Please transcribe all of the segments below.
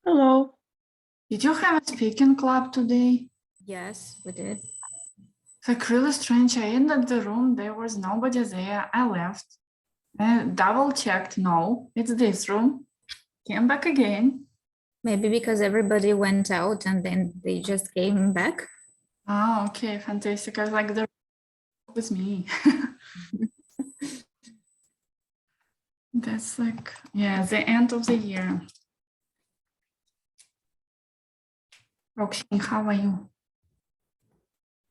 Hello. Did you have a speaking club today? Yes, we did. It's like really strange. I entered the room, there was nobody there. I left. I double checked. No, it's this room. Came back again. Maybe because everybody went out and then they just came back. Oh, okay, fantastic. I was like, the room with me. That's like, yeah, the end of the year. Roxy, how are you?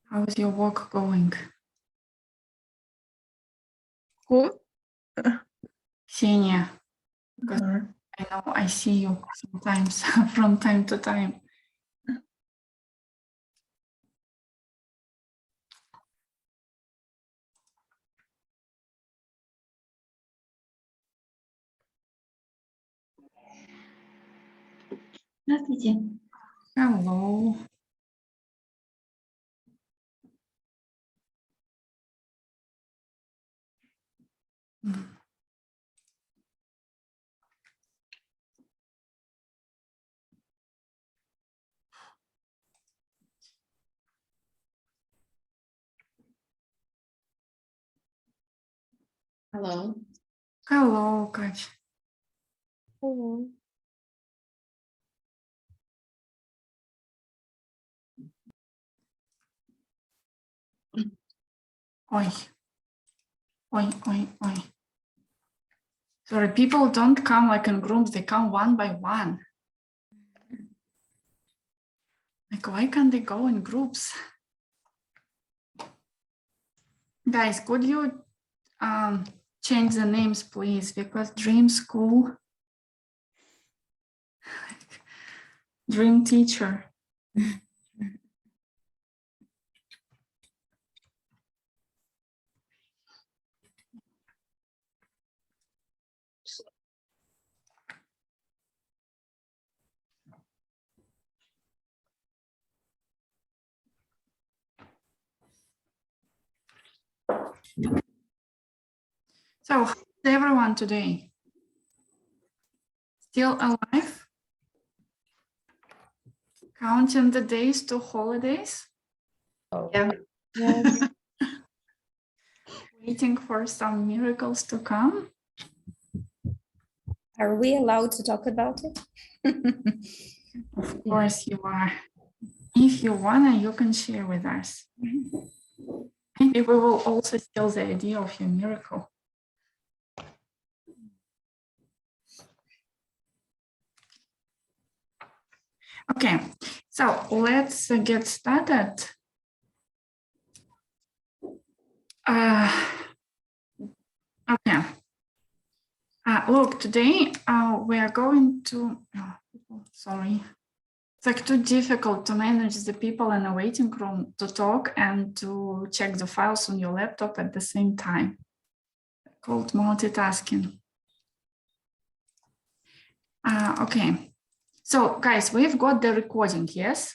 How is your work going? Who? Ksenia, because I know I see you sometimes from time to time. Здравствуйте. Hello. Hello. Hello, Кать. Hello. Oi. Oi, oi, oi. Sorry, people don't come like in groups, they come one by one. Like, why can't they go in groups? Guys, could you change the names, please? Because Dream School, Dream Teacher. So, how's everyone today? Still alive? Counting the days to holidays? Yeah. Yes. Waiting for some miracles to come? Are we allowed to talk about it? Of course you are. If you wanna, you can share with us. Maybe we will also steal the idea of your miracle. Okay, so let's get started. Okay. Look, today we are going to, sorry. It's like too difficult to manage the people in a waiting room to talk and to check the files on your laptop at the same time. Called multitasking. Okay, so guys, we've got the recording, yes?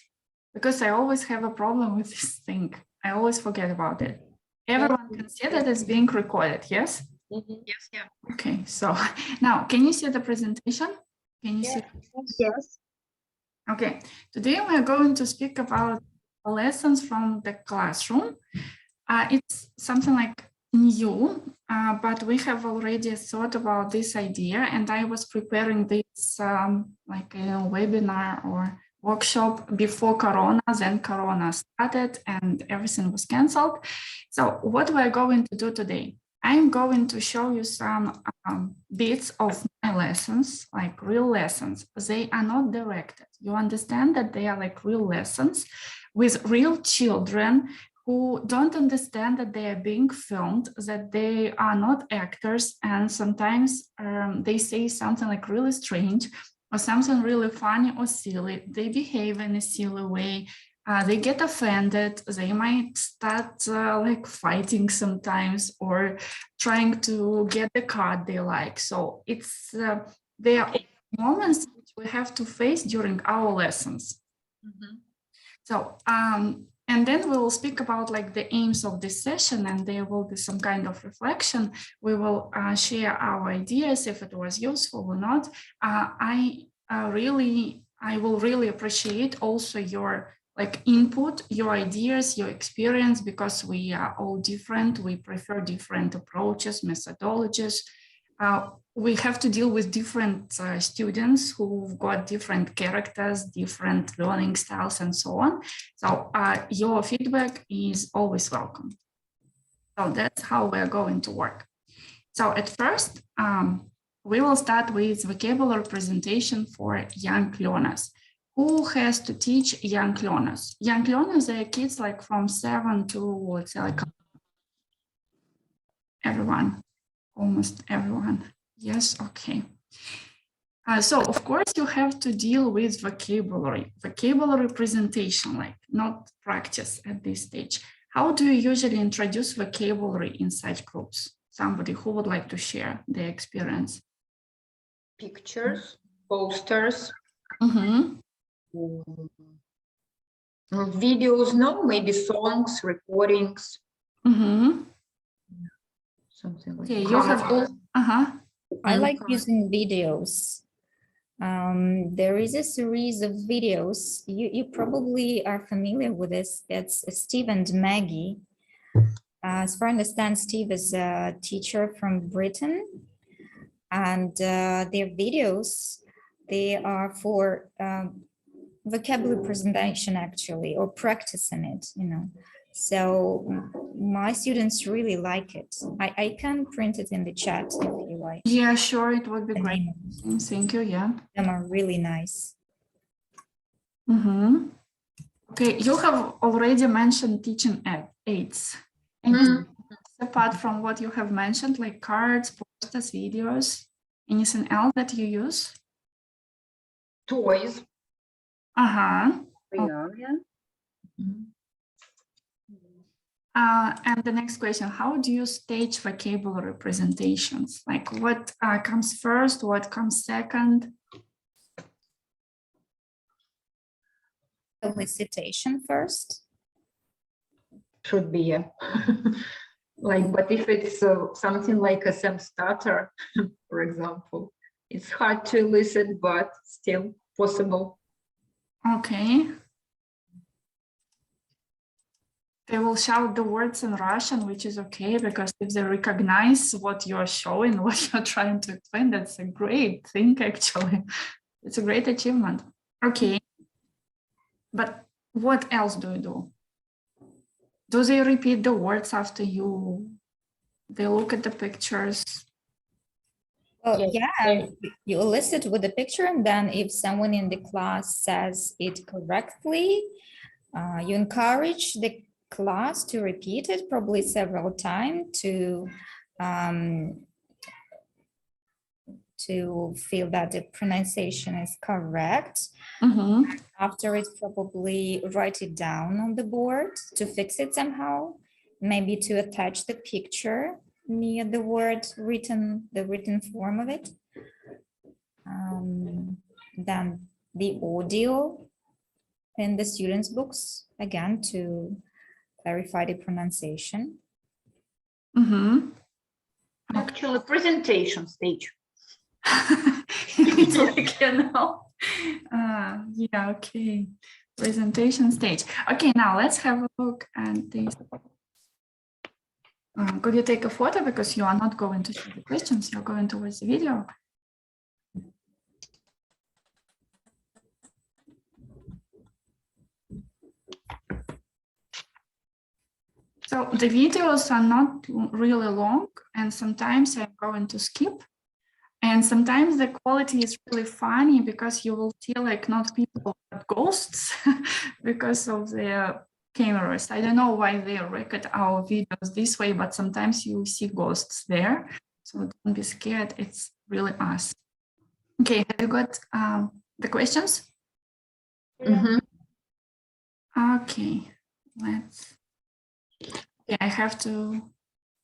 Because I always have a problem with this thing. I always forget about it. Everyone can see that it's being recorded, yes? Yes, yeah. Okay, so now can you see the presentation? Can you see? Yes. Okay, today we are going to speak about lessons from the classroom. It's something like new, but we have already thought about this idea, and I was preparing this like a webinar or workshop before Corona, then Corona started and everything was canceled. So what we're going to do today, I'm going to show you some bits of my lessons, like real lessons. They are not directed. You understand that they are like real lessons with real children who don't understand that they are being filmed, that they are not actors, and sometimes they say something like really strange or something really funny or silly. They behave in a silly way. They get offended. They might start like fighting sometimes or trying to get the card they like. So it's there are moments which we have to face during our lessons. So And then we will speak about like the aims of this session, and there will be some kind of reflection. We will share our ideas if it was useful or not. I will really appreciate also your like input, your ideas, your experience, because we are all different. We prefer different approaches, methodologies. We have to deal with different students who've got different characters, different learning styles, and so on. So your feedback is always welcome. So that's how we're going to work. So at first, we will start with vocabulary presentation for young learners. Who has to teach young learners? Young learners are kids like from 7 to, let's say, like everyone, almost everyone. Yes, okay. So of course you have to deal with vocabulary presentation, like not practice at this stage. How do you usually introduce vocabulary in such groups? Somebody who would like to share their experience? Pictures, posters, videos, no, maybe songs, recordings, something like Okay, that. you have all, I like using videos. There is a series of videos. You probably are familiar with this. It's Steve and Maggie. As far as I understand, Steve is a teacher from Britain, and their videos, they are for vocabulary presentation actually, or practicing it, you know. So my students really like it. I can print it in the chat if you like. yeah, sure, it would be great. Thank you, yeah. Them are really nice. Okay, you have already mentioned teaching aids. And apart from what you have mentioned, like cards, posters, videos, anything else that you use? Toys. And the next question, how do you stage vocabulary presentations? Like what comes first, what comes second? Elicitation first. Should be, yeah. Like, but if it's something like a sem starter, for example, it's hard to elicit, but still possible. Okay. They will shout the words in Russian, which is okay, because if they recognize what you're showing, what you're trying to explain, that's a great thing, actually. It's a great achievement. Okay. But what else do you do? Do they repeat the words after you? They look at the pictures? Well, yeah, you elicit with the picture, and then if someone in the class says it correctly, you encourage the class to repeat it probably several times to feel that the pronunciation is correct. After it, probably write it down on the board to fix it somehow, maybe to attach the picture near the word written, the written form of it. Then the audio in the students' books, again, to clarify the pronunciation. Actually, presentation stage. It's like, you know. Yeah, okay. Presentation stage. Okay, now let's have a look at this. Could you take a photo, because you are not going to see the questions, you're going to watch the video. So the videos are not really long, and sometimes I'm going to skip. And sometimes the quality is really funny, because you will see like not people but ghosts because of their cameras. I don't know why they record our videos this way, but sometimes you see ghosts there. So don't be scared, it's really us. Okay, have you got the questions? Okay, let's. Yeah, I have to.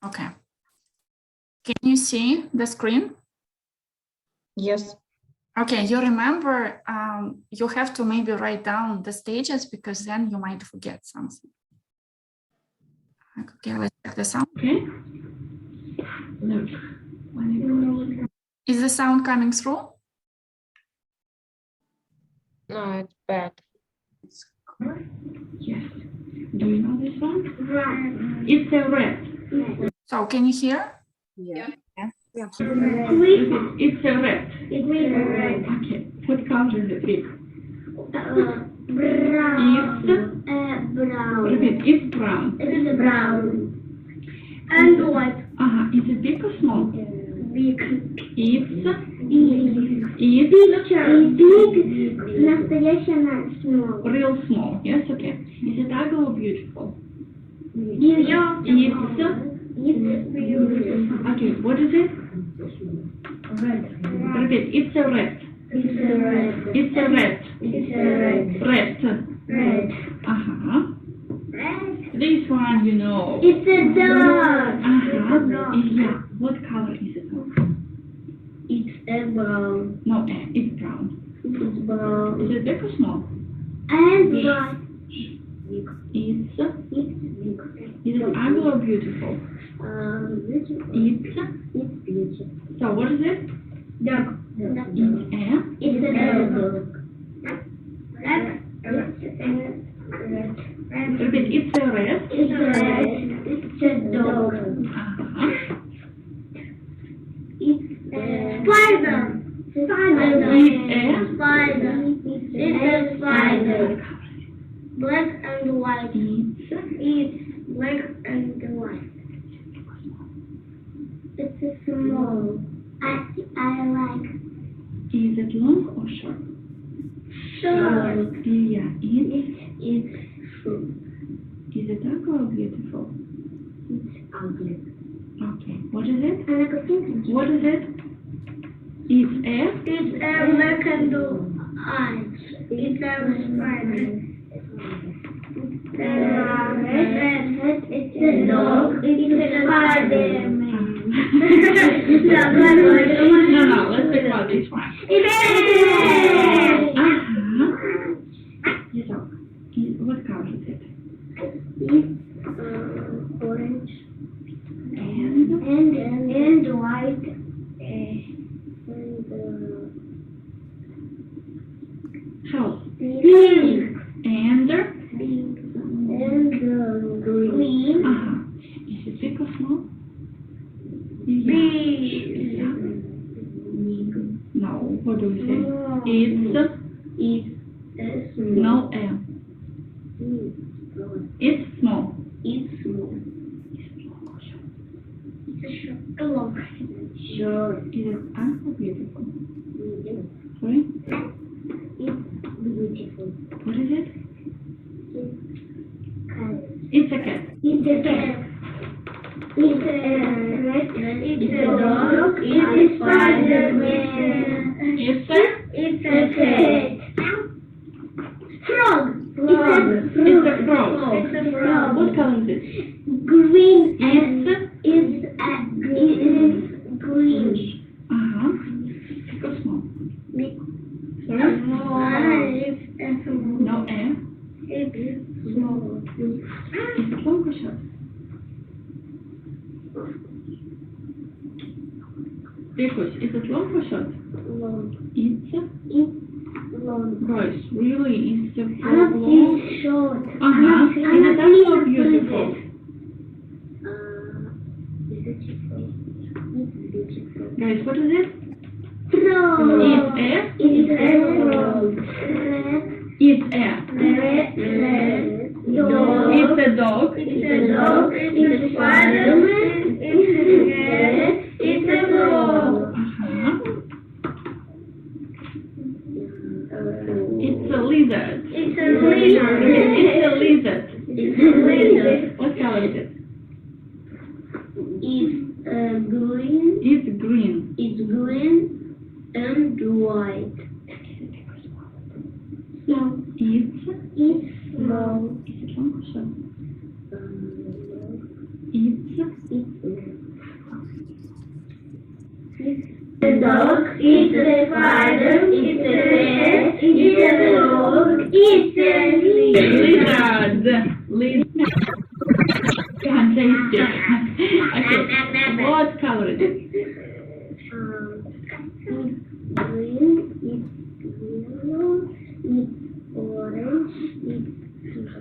Okay. Can you see the screen? Yes. Okay, you remember, you have to maybe write down the stages because then you might forget something. Okay, let's check the sound. Okay. Look. Is the sound coming through? No, it's bad. Yes. Do you know this one? It's a red. So can you hear? Yeah. It's a red. Okay. What color is it? Big? Brown. It's Brown. repeat. It's brown. It's brown. And white. Is it big or small? Big. It's Picture. Big. Настоящая small. real small. Yes. Okay. Is it ugly or beautiful? Beautiful. It's beautiful. Okay. What is it? Red. Repeat. It's a red. It's a red. It's a red. It's a red. Red. Red. Red. This one you know. It's a dog. Yeah. What color is it? It's a brown. No, it's brown. It's brown. Is it big or small? And white. It's Big. is it ugly or beautiful? Beautiful. It's Beautiful. so what is it? Dog. It's It's a dog. Repeat. It's a red. It's a red. It's a dog. It's a spider. Spider. It's a spider. Black and white. It's black and white. It's a small. I like. Is it long or short? Short. Yeah. It's short. Is it ugly or beautiful? It's ugly. Okay. What is it? I like a pink. What is it? It's It's a black and white. It's a spider. It's a dog. It's a Spider-Man. No, let's talk about this one. Yes, what color is it? It's orange And and white house. pink And green. Is it big or small? Big. No, what do we say? It's No M. It's small. It's small. It's a long. Sure. Is it ugly or beautiful? Sorry? It's beautiful. What is it? Cat. It's a cat. It's a cat. It's a rat. It's a dog. It's a Spider-Man. It's a cat. Frog. It's a frog. It's a frog. What color is it? Green and it's green. Big or small? Big. Sorry? It's small. No M. It's small. Is it long or short? Because is it long or short? Long. It's Long. guys, really is the Not long. it's short. Is it ugly or beautiful? Is it beautiful? It's beautiful. Guys, what is it? Frog. It's a frog. It's a Red. Dog. It's a dog. It's a dog. It's a Spider-Man. It's a cat. It's a frog. It's a lizard. It's a lizard. It's a lizard. It's a lizard. What color is it? It's green. It's green. It's green and white. So It's small. is it long or short? It's The dog. dog, it's a spider, it's a rat, it's a dog, it's a Lizard. Fantastic. Okay. What color is it? Green, it's yellow, it's orange, it's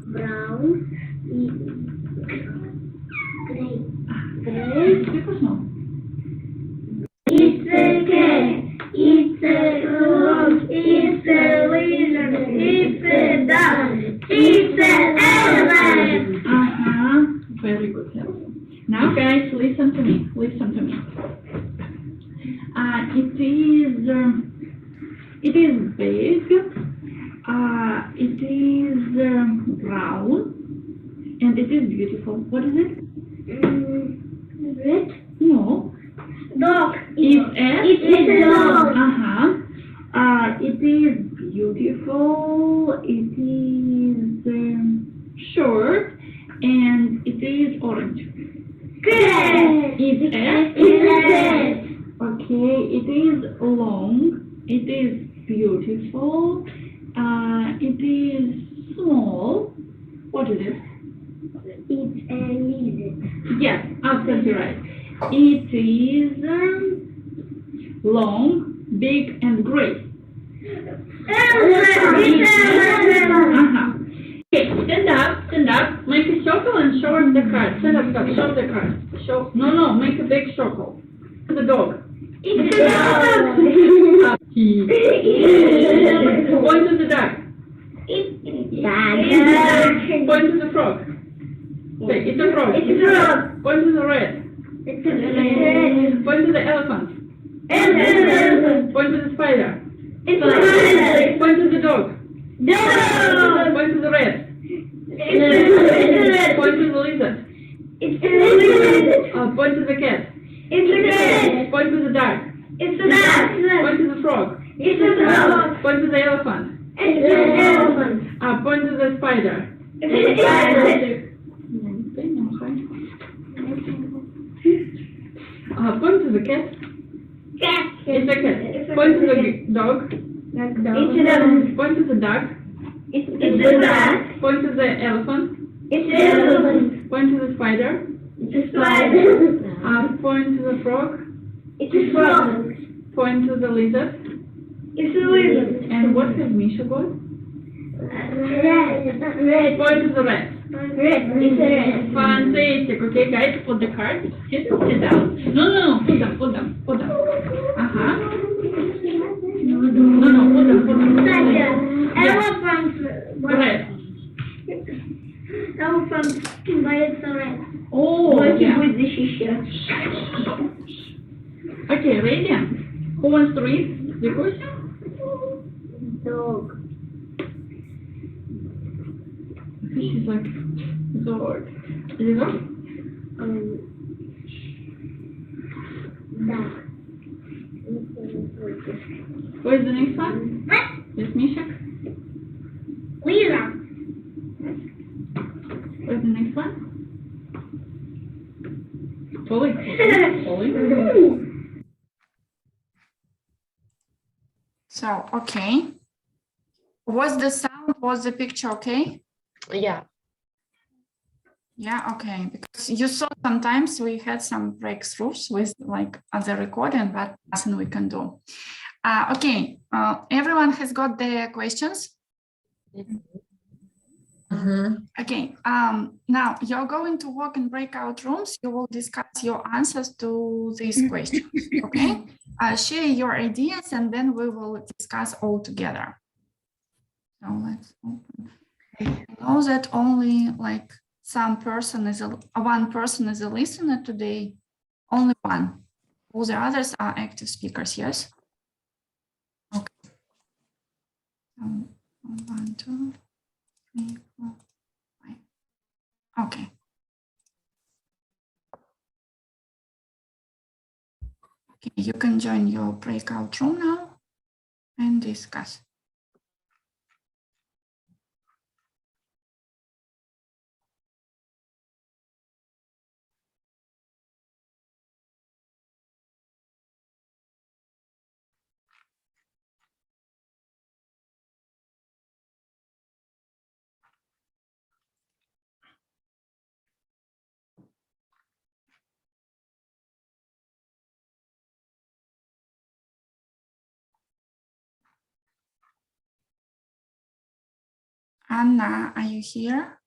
brown, it's gray. It's a cat, it's a dog, it's a lizard, it's a dog, it's an elephant. Very good. Now, guys, listen to me. Listen to me. It is big. It is brown, and it is beautiful. What is it? Red? No. Dog. It's a dog. It is beautiful. It is short, and it is orange. Good. It's a. Okay. It is long. It is beautiful. It is small. What is it? It's a lizard. Yes, absolutely right. It is long, big, and gray. Elephant. Okay, stand up, make a circle and show us the card. Stand up, show the card. Show. No, make a big circle. The dog. It's a dog. Point to the duck. It's Point to the frog. Say, it's a frog. It's a frog. Point to the rat. It's a rat. Point to the elephant. Elephant. Point to the spider. It's a spider. Point to the dog. Dog. Point to the rat. It's a rat. Point to the lizard. It's a lizard. Point to the cat. It's a cat. Point to the duck. It's a duck. Point to the frog. It's a frog. Point to the elephant. It's an elephant. Point to the spider. It's a spider. Point to the cat. Cat. It's a cat. Point to the dog. It's a dog. Point to the duck. It's a duck. Point to the elephant. It's an elephant. Point to the spider. It's a spider. Point to the frog. It's a frog. Point to the lizard. It's a lizard. And what has Misha got? Red. Point to the rat. Red. It's a red. Fantastic. Okay, guys, put the card. Sit down. No. Put them. No, put them. Sasha, elephant. Red. Elephant боится red. Oh, yeah. Будет защищать. Okay, ready? Who wants to read the question? Dog. She's like, dog. Is it dog? Да. Who is the next one? Yes, Misha. Лиза. Who is the next one? Polly. So, okay. Was the sound, was the picture okay? Yeah. Yeah, okay. Because you saw sometimes we had some breakthroughs with like other recording, but nothing we can do. Okay, everyone has got their questions? Okay, now you're going to work in breakout rooms. You will discuss your answers to these questions, okay? Share your ideas and then we will discuss all together. So let's open. I know that only like one person is a listener today, only one. All the others are active speakers, yes? Okay. So 1, 2, 3, 4, 5. Okay. Okay, you can join your breakout room now and discuss. Anna, are you here?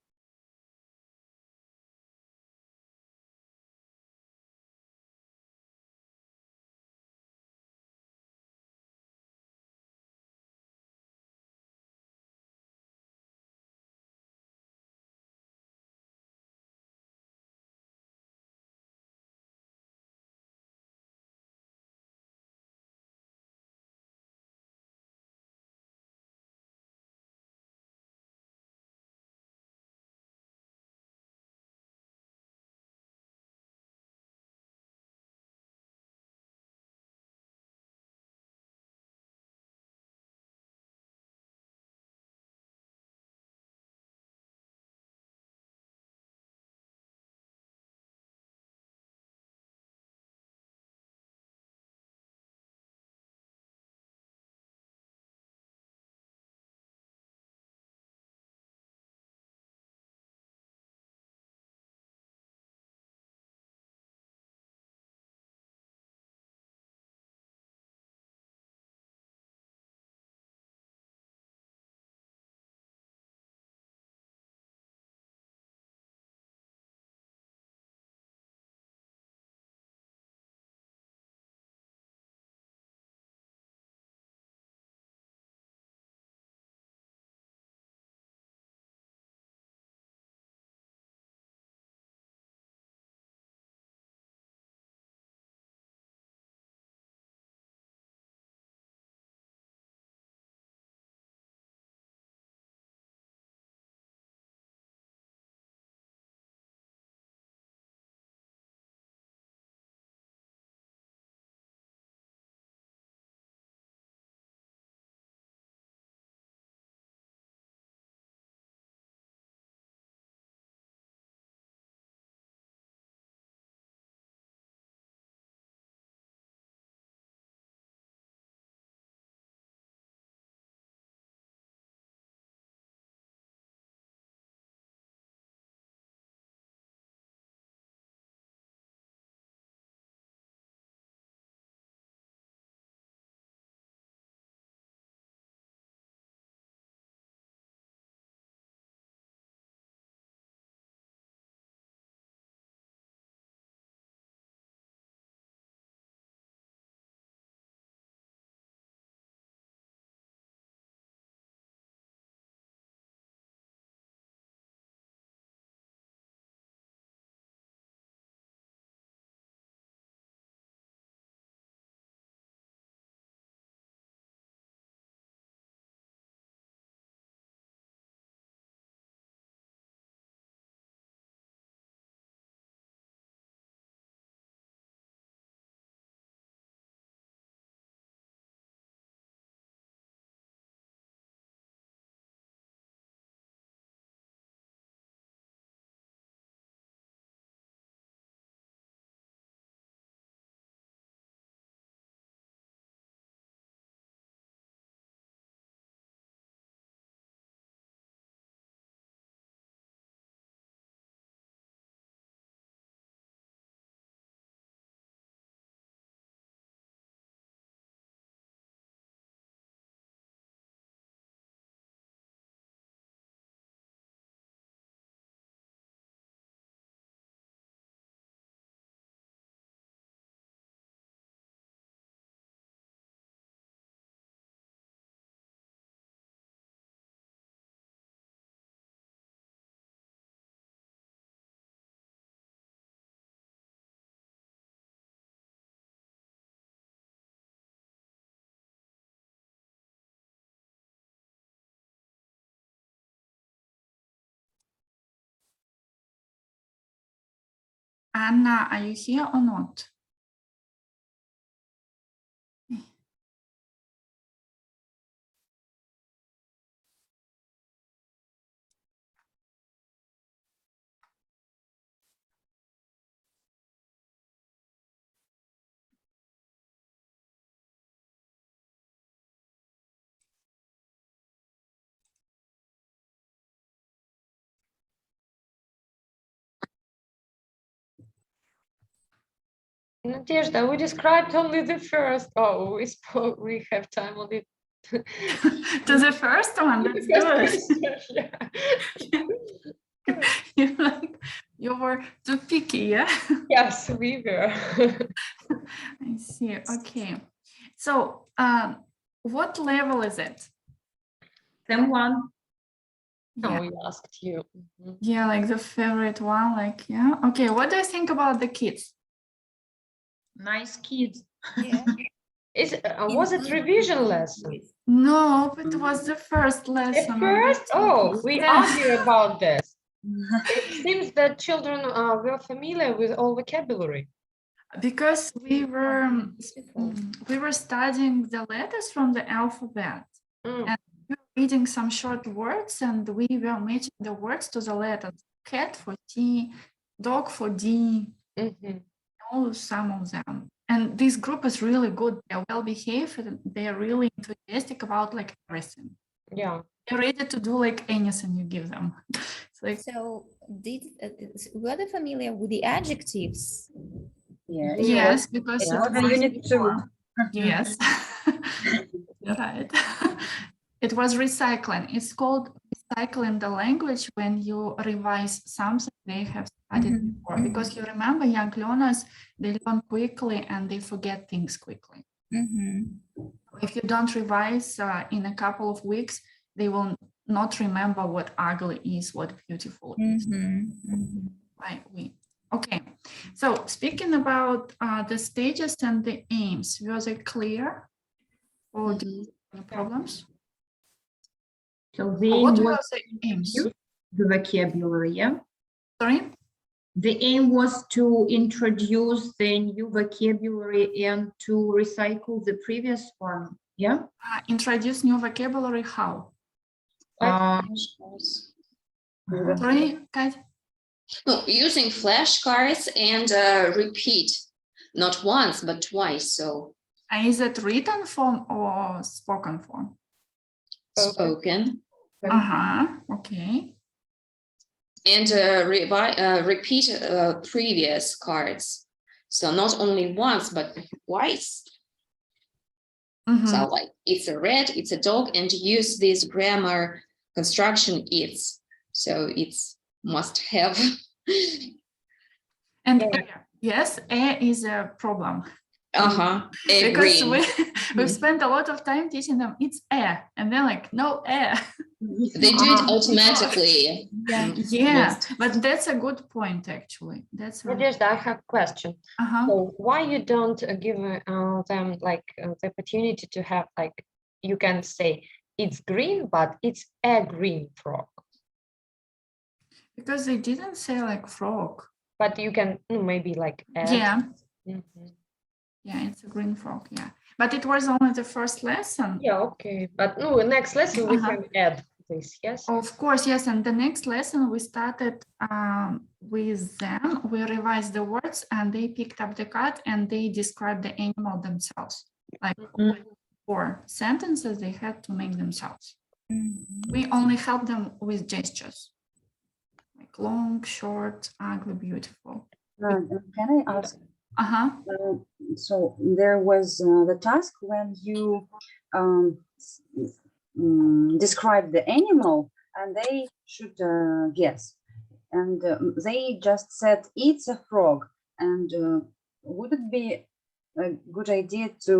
Anna, are you here or not? Nadezhda, we described only the first. Oh, we have time only To the first one, that's good. You were too picky, yeah? Yes, we were. I see. Okay. So, what level is it? Someone. No, we asked you. Mhm. Yeah, like the favorite one, like, yeah. Okay, what do you think about the kids? Nice kids. Yeah. Was it revision lesson? No, it was the first The lesson. first? Oh, we Yeah. argue about this. It seems that children were familiar with all vocabulary. Because we were Beautiful. we were studying the letters from the alphabet. Mm. And we were reading some short words, and we were matching the words to the letters. Cat for T, dog for D, Mhm. some of them. And this group is really good. They're well behaved and they're really enthusiastic about like everything. Yeah. They're ready to do like anything you give them. It's like, So were they familiar with the adjectives? Yeah. yes, because Yeah. it was Unit 2. before. Yes. You're right. It was recycling. It's called recycling the language when you revise something they have studied Mhm, before. Because you remember, young learners, they learn quickly and they forget things quickly. Mhm. If you don't revise in a couple of weeks, they will not remember what ugly is, what beautiful is. Mhm, mhm. Right? Okay. So speaking about the stages and the aims, was it clear? Or do you have any problems? So the What aim were was the aims? the vocabulary, yeah? Sorry? The aim was to introduce the new vocabulary and to recycle the previous one, yeah? Introduce new vocabulary, how? Sorry, Kat? No, using flashcards and repeat, not once, but twice. So Is it written form or spoken form? spoken Okay. and repeat previous cards. So not only once, but twice. So like it's a red, it's a dog, and use this grammar construction it's. So it's must have. And yes, is a problem. Because Agree. we've spent a lot of time teaching them it's and they're like, no They do it automatically. Yeah, but that's a good point actually. That's really Nadezhda, I have a question. So why you don't give them like the opportunity to have like, you can say it's green, but it's a green frog. because they didn't say like frog. But you can maybe like add. Yeah. Mhm. Yeah, it's a green frog. Yeah, but it was only the first lesson. Yeah, okay. But no, next lesson we can add this, yes? Of course, yes. And the next lesson we started with them. We revised the words and they picked up the card and they described the animal themselves. Like 4 sentences they had to make themselves. We only help them with gestures. Like long, short, ugly, beautiful. Can I ask? So there was the task when you describe the animal and they should guess. And they just said it's a frog. And would it be a good idea to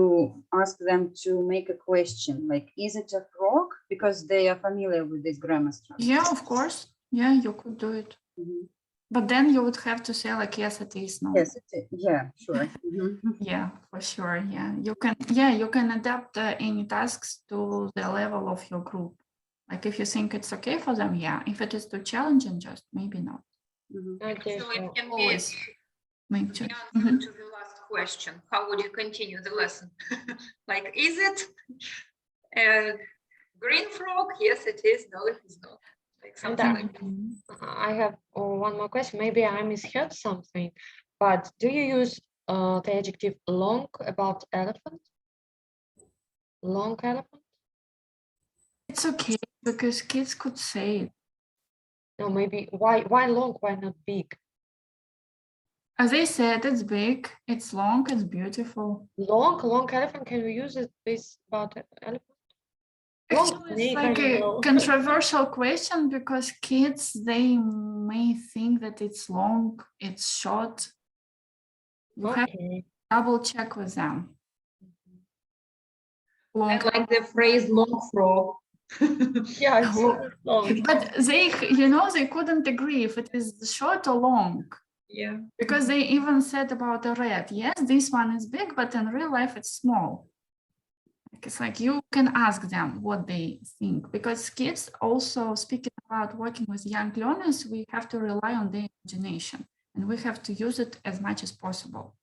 ask them to make a question like, is it a frog? Because they are familiar with this grammar structure. yeah, of course. Yeah, you could do it. But then you would have to say like, yes, it is. No. Yes, it is. Yeah, sure. Yeah, for sure. Yeah, you can adapt any tasks to the level of your group. Like if you think it's okay for them, yeah. If it is too challenging, just maybe not. Okay, So it can Always make be choice. the answer to the last question. How would you continue the lesson? Like, is it a green frog? Yes, it is. No, it is not. Like something like that. I have one more question. Maybe I misheard something, but do you use the adjective long about elephant? Long elephant? It's okay because kids could say it. No, maybe why long? Why not big? As they said, it's big, it's long, it's beautiful. Long elephant. Can we use it with about elephant? Actually, it's like a controversial question because kids, they may think that it's long, it's short. You have to double check with them. I like the phrase long frog. Yeah, it's long. But they, you know, they couldn't agree if it is short or long. Yeah. Because they even said about the red, yes, this one is big, but in real life it's small. It's like you can ask them what they think, because kids also, speaking about working with young learners, we have to rely on their imagination and we have to use it as much as possible.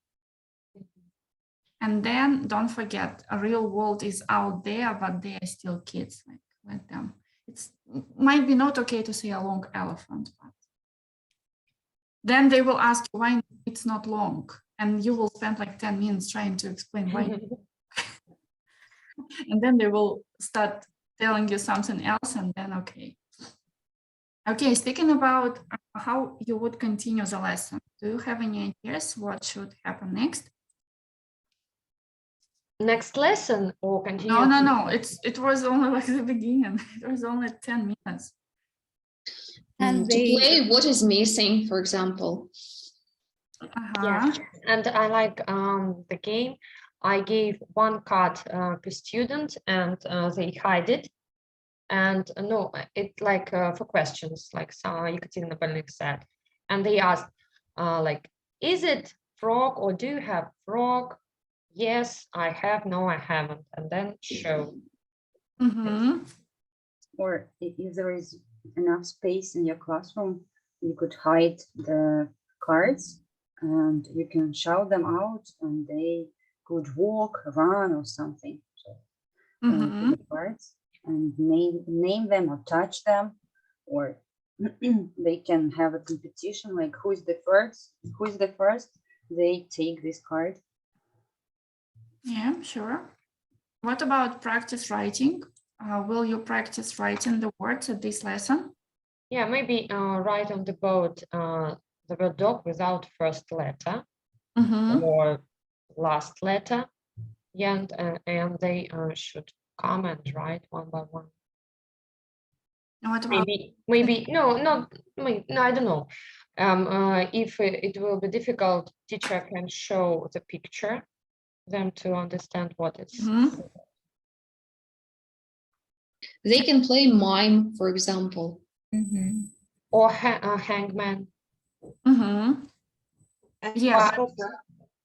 And then don't forget, a real world is out there, but they are still kids. Like, let them. It's might be not okay to say a long elephant, but then they will ask you why it's not long, and you will spend like 10 minutes trying to explain why. And then they will start telling you something else, and then okay. Okay, speaking about how you would continue the lesson, do you have any ideas what should happen next? Next lesson or continue? No. It was only like the beginning. It was only 10 minutes. And To play what is missing, for example. Yes, and I like the game. I gave one card per student, and they hide it. And no, it like for questions, like Ekaterina Balnik said. And they asked, like, is it frog or do you have frog? Yes, I have. No, I haven't. And then show. Or if there is enough space in your classroom, you could hide the cards and you can shout them out and they could walk, run or something. So, the cards and name them or touch them, or they can have a competition like who is the first, they take this card. Yeah, sure. What about practice writing? Will you practice writing the words at this lesson? Yeah, maybe write on the board the word dog without first letter or last letter. Yeah, and they should comment, right, one by one. And what about maybe no, I don't know. If it will be difficult, teacher can show the picture, them to understand what it's. They can play mime, for example. Or hangman. Yeah,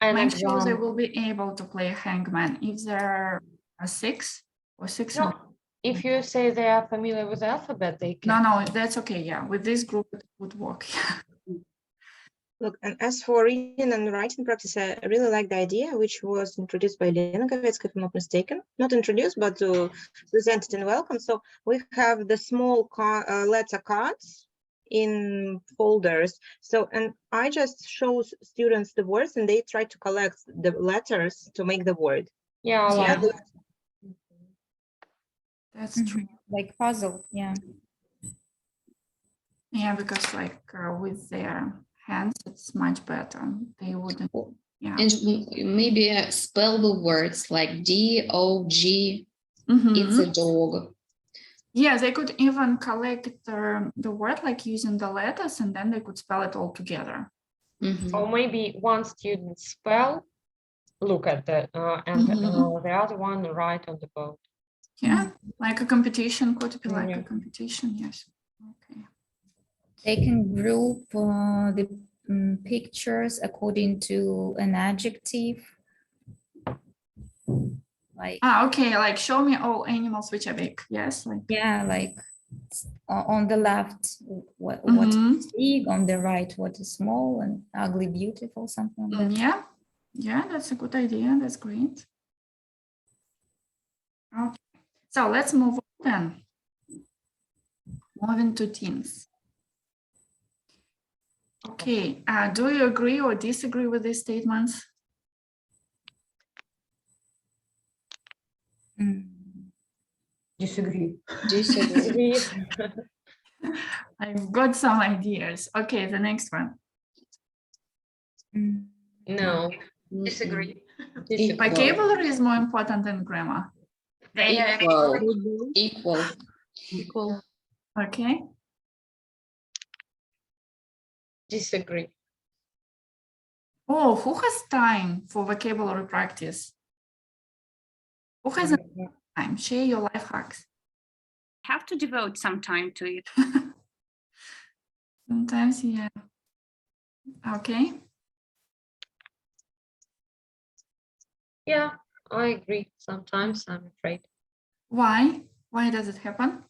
And make sure they will be able to play hangman if there are 6 or 6. No, if you say they are familiar with the alphabet, they can. No, that's okay. Yeah, with this group it would work. Look, and as for reading and writing practice, I really like the idea, which was introduced by Lena Govetska, if I'm not mistaken. Not introduced, but presented in welcome. So we have the small letter cards in folders. So, and I just show students the words and they try to collect the letters to make the word. Yeah. That's true. Like puzzle, yeah. Yeah, because like with their hands, it's much better. They wouldn't. Yeah. And maybe spell the words like D-O-G. It's a dog. Yeah, they could even collect the word like using the letters, and then they could spell it all together. Or maybe one student spell, look at the and the other one write on the board. Yeah, like a competition, could be like a competition, yes. Okay. They can group the pictures according to an adjective. Like okay, like show me all animals which are big. Yes, like yeah, like on the left what is big, on the right what is small, and ugly, beautiful, something like that. Yeah, that's a good idea. That's great. Okay, so let's move on then. Moving to teens. Okay, do you agree or disagree with these statements? Disagree. I've got some ideas. Okay, the next one. No, disagree. Vocabulary is more important than grammar. Equal. Okay. Disagree. Oh, who has time for vocabulary practice? Who has time? Share your life hacks. Have to devote some time to it. Sometimes, yeah. Okay. Yeah, I agree. Sometimes I'm afraid. Why? Why does it happen?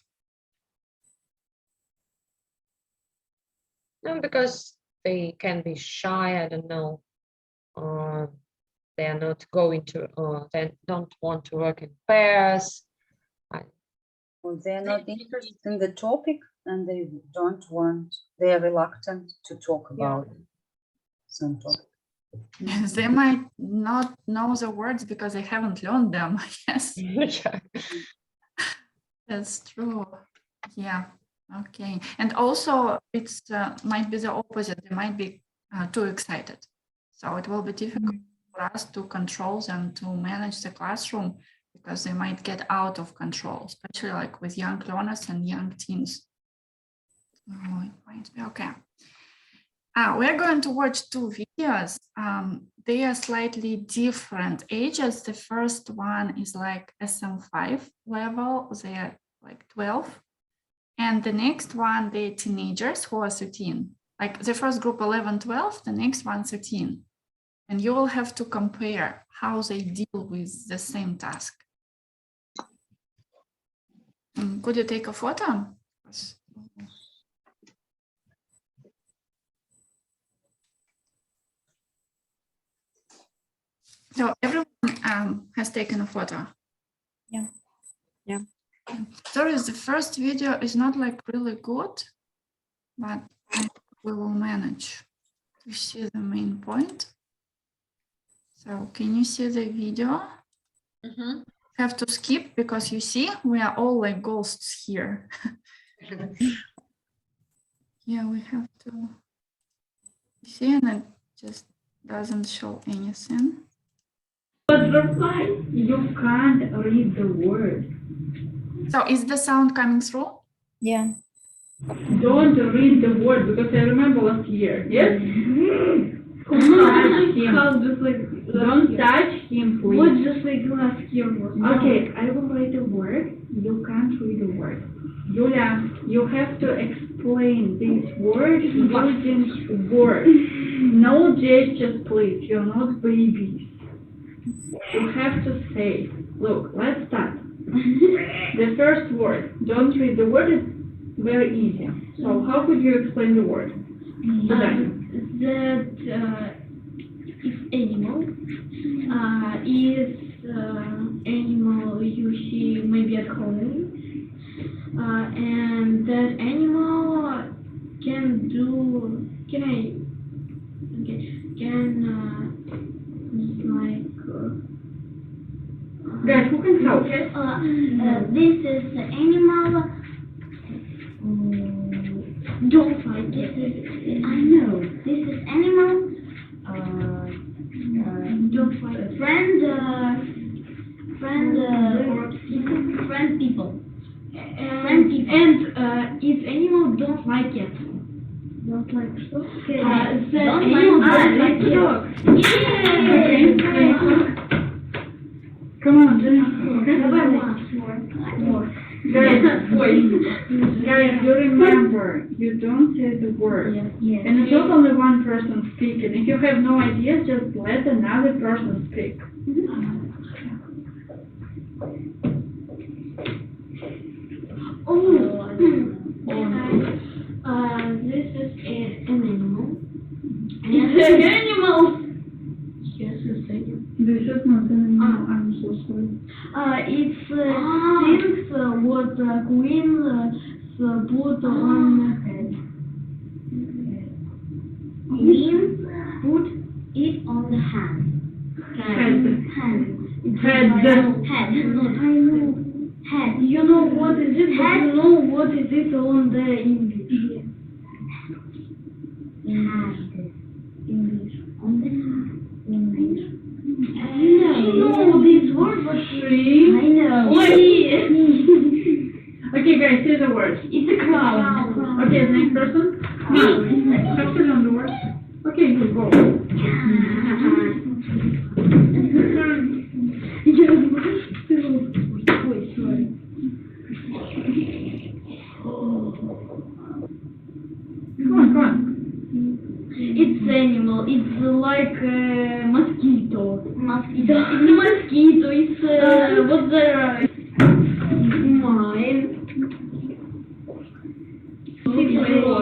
No, because they can be shy. I don't know. They are not going to. They don't want to work in pairs. Well, they are not interested in the topic, and they don't want. They are reluctant to talk about some topic. Yes, they might not know the words because they haven't learned them. Yes, that's true. Yeah. Okay. And also, it's might be the opposite. They might be too excited, so it will be difficult for us to control them, to manage the classroom, because they might get out of control, especially like with young learners and young teens. Oh, it might be okay. We're going to watch two videos. They are slightly different ages. The first one is like SM5 level. They are like 12. And the next one, they're teenagers who are 13. Like the first group 11, 12, the next one 13. And you will have to compare how they deal with the same task. Could you take a photo? So everyone has taken a photo. Yeah. Yeah. Sorry, the first video is not like really good, but we will manage to see the main point. So can you see the video? Have to skip because you see we are all like ghosts here. Yeah, we have to see, and it just doesn't show anything. Butterfly, you can't read the word. So is the sound coming through? Yeah. Don't read the word, because I remember last year. Yes? Who touched him? Don't touch him, please. What just like last year was? Okay, I will write a word. You can't read the word. Julia, you have to explain this word using words. No gestures, please. You're not babies. You have to say, look, let's start. The first word, don't read the word, it's very easy. So how could you explain the word? That is animal. Is animal you see maybe at home. And that animal can do, Guys, who can help? This is the animal. Don't like it. I know. This is animal. Don't like friend people. And if animal don't like it. Don't like so. The animal don't like it. Come on, more. Guys, you remember, you don't say the word. Yes. And it's not only one person speaking. If you have no ideas, just let another person speak. This is an animal. It's an animal. Yes, it's an animal. This is not an animal, I'm so sorry. It's things what queen put on the head. Queen put it on the hand. Head. You know what is it? Head. You know what is it on the English? English. On the English. I know this word, but I know. word. It's a cloud. Okay, the next person. Have to learn the word. Okay, you go. Come on. It's animal. It's like mosquito. It's a mosquito. It's what's the mine? Your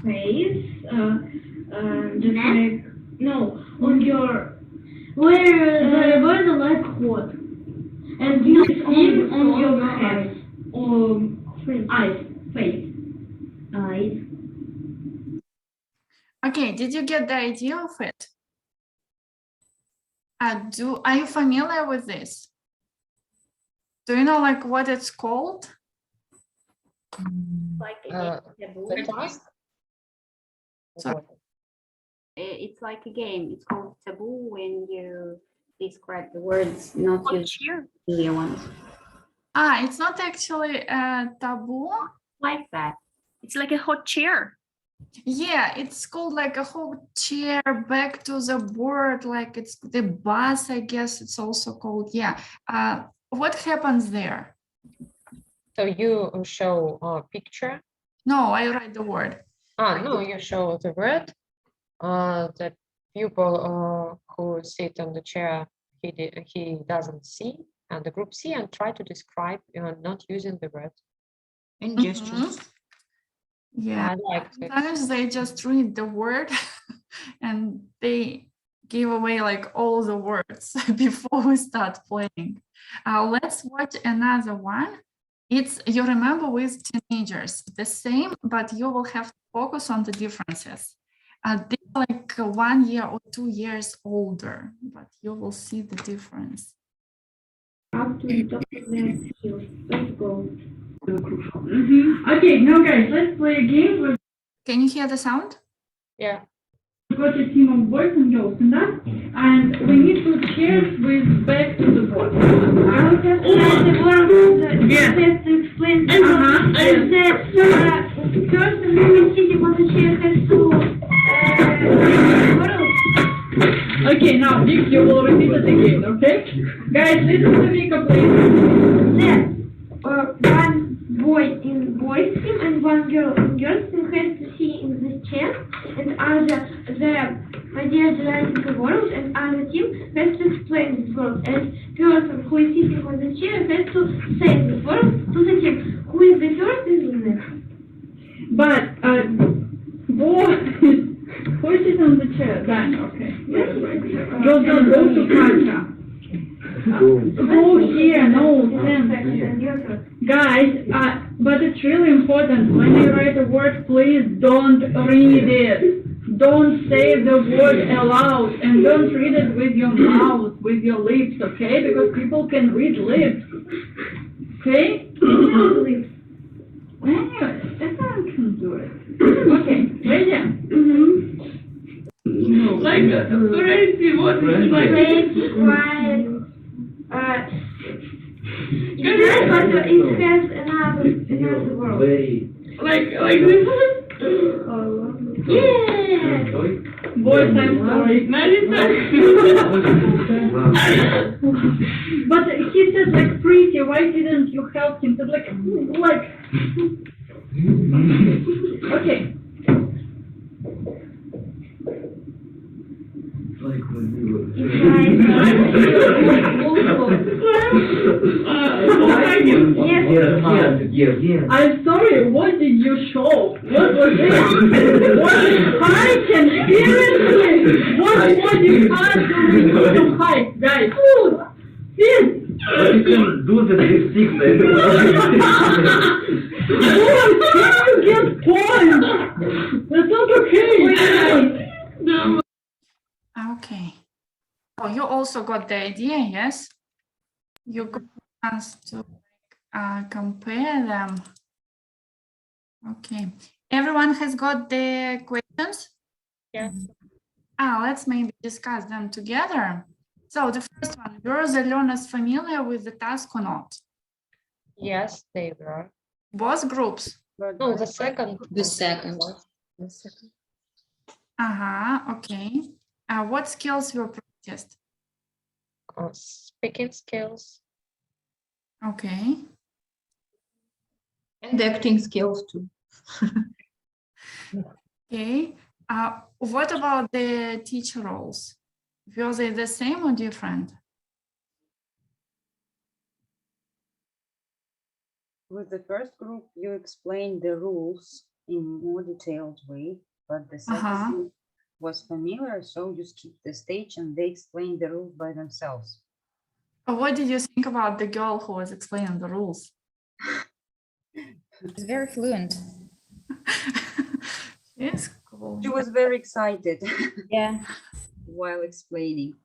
face. Just like no on your Where the light hot. and your skin on your head or eyes, face. Eyes. Okay, did you get the idea of it? Are you familiar with this? Do you know like what it's called? Like The task? Sorry. it's like a game. It's called taboo when you describe the words, not use familiar ones. Ah, it's not actually a taboo. Like that. It's like a hot chair. Yeah, it's called like a whole chair back to the board, like it's the bus, I guess it's also called. Yeah. What happens there? So you show a picture? No, I write the word. No, you show the word. The pupil who sit on the chair, he doesn't see, and the group see and try to describe not using the word. And gestures. Yeah, I like it. sometimes they just read the word and they give away like all the words before we start playing. Let's watch another one. It's, you remember with teenagers, the same, but you will have to focus on the differences. They're like 1 year or 2 years older, but you will see the difference. Up to the top of their heels. Let's go. Okay, now guys, let's play a game. Can you hear the sound? Yeah. We've got a team of boys and girls in that, and we need to chairs with back to the board. I will just write the word Yes. just to explain. Yes. And the person who is sitting on the chair has to Okay, now Vic, you will repeat it again, okay? Guys, listen to Vika, please. one boy in boys team and one girl in girls team has to sit in the chair, and the idea is writing the words, and other team has to explain this word, and person who is sitting on the chair has to say the word to the team. Who is the first is the next. But, boy, who is sitting on the chair? Dan, okay. Yes, right. Go to Katya. Go here, no, Sam. Guys, but it's really important, when you write a word, please don't read it. Don't say the word aloud, and don't read it with your mouth, with your lips, okay? Because people can read lips. Okay? Anyway, everyone can do it. Okay, ready? Like, crazy, what is it like? Crazy, quiet. It has another word. Like this? Yeah. Boys, I'm sorry. But he said like pretty, why didn't you help him? Said like, okay. I'm sorry, what did you show? What was it? What is hiking? Seriously? What body part do we need to hike, guys? Yes. But you can do the stick later. Can you get points? That's not okay. No. Okay. Oh, you also got the idea, yes? You got a chance to compare them. Okay. Everyone has got the questions? Yes. Let's maybe discuss them together. So the first one, were the learners familiar with the task or not? Yes, they were. Both groups. No, the second. The second. The second. Okay. What skills you practiced? Speaking skills. Okay. And acting skills too. Okay. What about the teacher roles? Were they the same or different? With the first group, you explained the rules in more detailed way, but the second group was familiar, so you skipped the stage and they explained the rules by themselves. What did you think about the girl who was explaining the rules? It's very fluent. Yes, cool. She was very excited. Yeah. While explaining.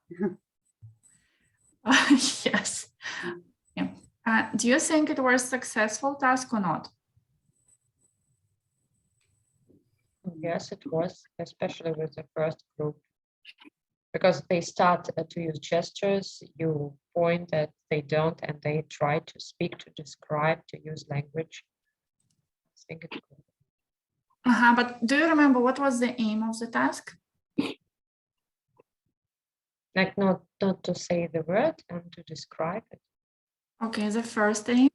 Yes. Yeah. Do you think it was a successful task or not? Yes, it was, especially with the first group, because they start to use gestures. You point that they don't, and they try to speak, to describe, to use language. I think it's good. But do you remember what was the aim of the task? Like not to say the word and to describe it. Okay, the first aim.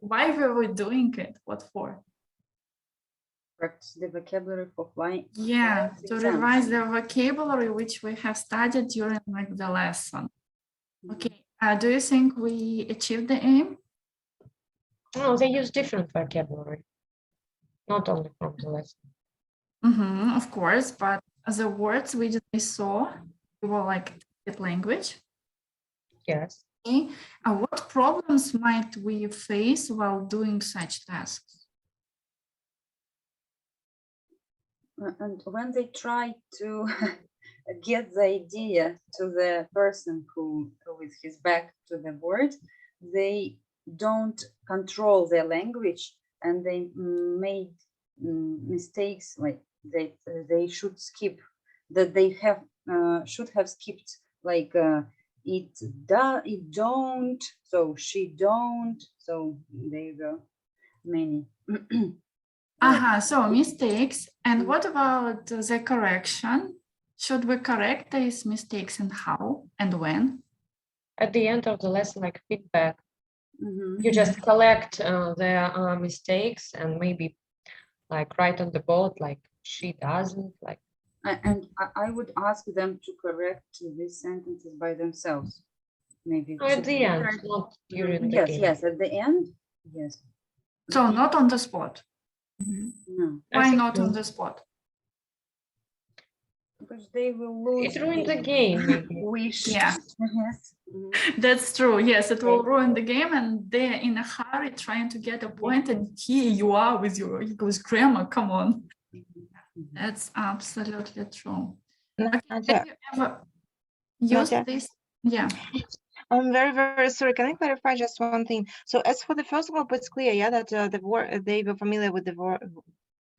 Why were we doing it? What for? Practice the vocabulary for flying. Yeah, to revise the vocabulary which we have studied during like the lesson. Okay, do you think we achieved the aim? No, they use different vocabulary, not only from the lesson. Of course, but the words which they saw were like language. Yes. Okay. What problems might we face while doing such tasks? And when they try to get the idea to the person who with his back to the word, they don't control their language and they made mistakes like that they should skip, that they have should have skipped, like it don't, so she don't, so there go many. So mistakes. And what about the correction? Should we correct these mistakes and how and when? At the end of the lesson, like feedback, you just collect their mistakes and maybe like write on the board like she doesn't, like. And I would ask them to correct these sentences by themselves. Maybe At the end, not during the game. Yes, at the end, yes. So not on the spot. No. Why not on the spot? Because they will lose. It ruined the game. Maybe. Yeah. Yes. That's true. Yes, it will ruin the game, and they're in a hurry trying to get a point, and here you are with your English grammar. Come on. That's absolutely true. Okay, have you ever used this? Yeah. I'm very, very sorry. Can I clarify just one thing? So as for the first group, it's clear, yeah, that they were familiar with the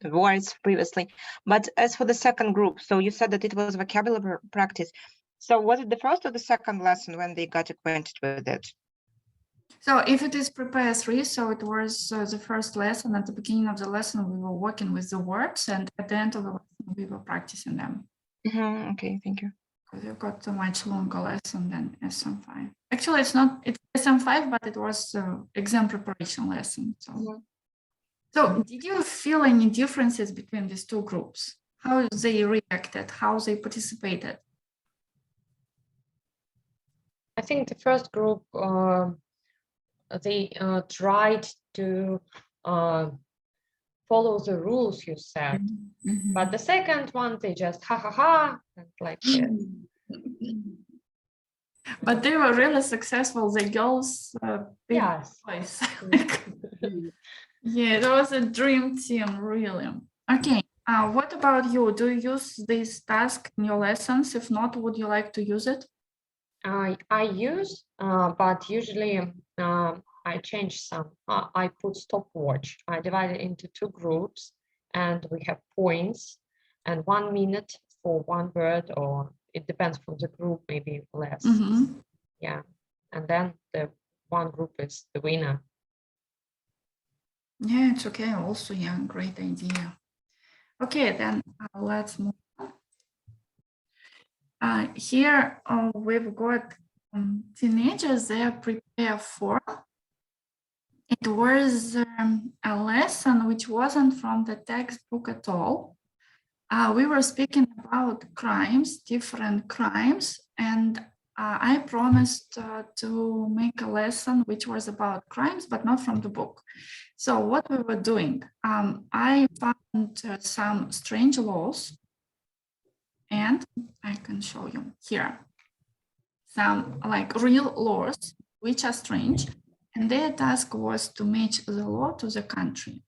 words previously. But as for the second group, so you said that it was vocabulary practice. So was it the first or the second lesson when they got acquainted with it? So if it is prepare 3, so it was the first lesson. At the beginning of the lesson, we were working with the words, and at the end of the lesson, we were practicing them. Okay, thank you. Because you've got a much longer lesson than SM5. Actually, it's SM5, but it was exam preparation lesson. So did you feel any differences between these two groups? How they reacted, how they participated? I think the first group, they tried to follow the rules you said, but the second one, they just ha, and like but they were really successful. The girls, yes. Yeah, it was a dream team, really. Okay, what about you? Do you use this task in your lessons? If not, would you like to use it? I use, but usually I change some. I put stopwatch. I divide it into 2 groups, and we have points, and 1 minute for one word, or it depends from the group, maybe less. Yeah, and then the one group is the winner. Yeah, it's okay. Also, yeah, great idea. Okay, then let's move on. Here we've got teenagers. They are prepared for. It was a lesson which wasn't from the textbook at all. We were speaking about crimes, different crimes, and I promised to make a lesson which was about crimes, but not from the book. So what we were doing, I found some strange laws, and I can show you here some like real laws which are strange, and their task was to match the law to the country.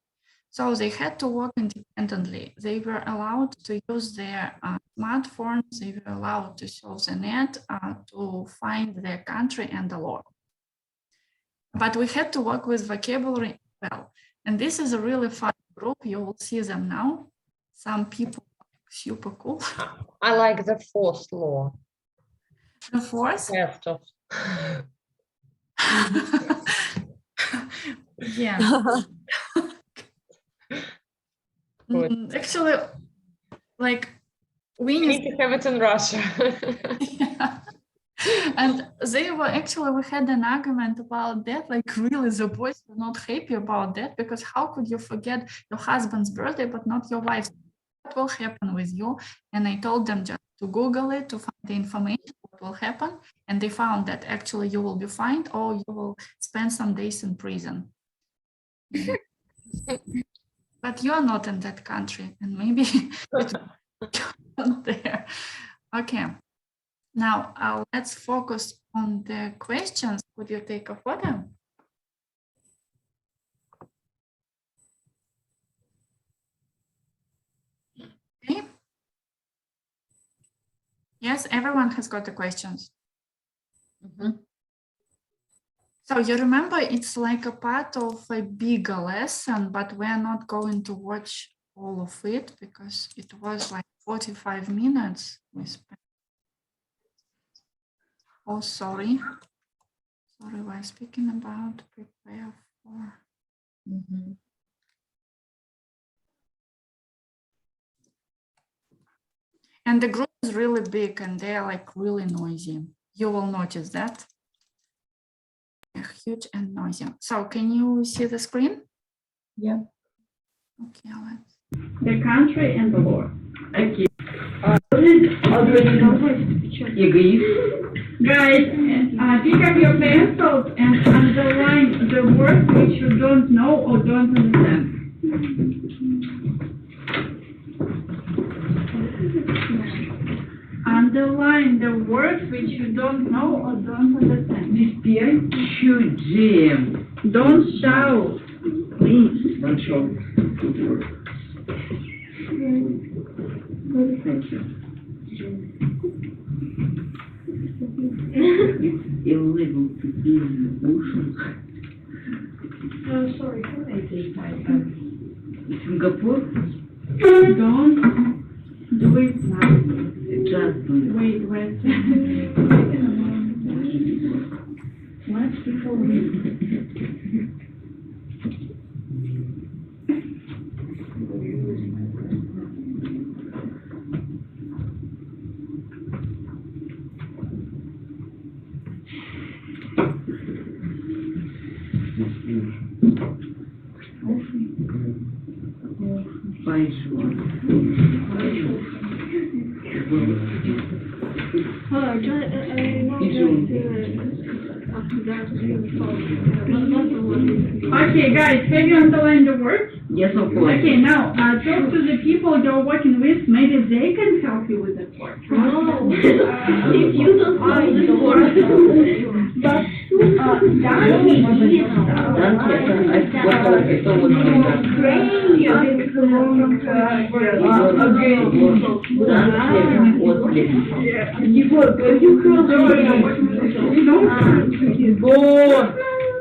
So they had to work independently. They were allowed to use their smartphones. They were allowed to surf the net to find their country and the law. But we had to work with vocabulary as well. And this is a really fun group. You will see them now. Some people are super cool. I like the fourth law. The fourth? Yeah. Actually, like we need to have it in Russia. Yeah. And they were actually, we had an argument about that, like really the boys were not happy about that, because how could you forget your husband's birthday but not your wife's? What will happen with you? And I told them just to Google it to find the information, what will happen. And they found that actually you will be fined or you will spend some days in prison. But you're not in that country, and maybe it's not there. Okay, now let's focus on the questions. Could you take a photo? Okay. Yes, everyone has got the questions. So you remember it's like a part of a bigger lesson, but we're not going to watch all of it because it was like 45 minutes we spent. Oh, sorry. Sorry, we're speaking about prepare for. And the group is really big and they're like really noisy. You will notice that. Huge and noisy. So can you see the screen? Yeah. Okay, let's. The country and the law. Okay. Guys, pick up your pencils and underline the words which you don't know or don't understand. Underline the words which you don't know or don't understand. Don't shout, please. Don't shout. Thank you. It's illegal to eat oceans. Sorry, can I take my pen? Singapore? Don't do it now. Just do it. Wait. What people read? Okay, guys, have you underlined the words? Yes, of course. Okay, now talk to the people you're working with. Maybe they can help you with that word. No, if you don't find the word, but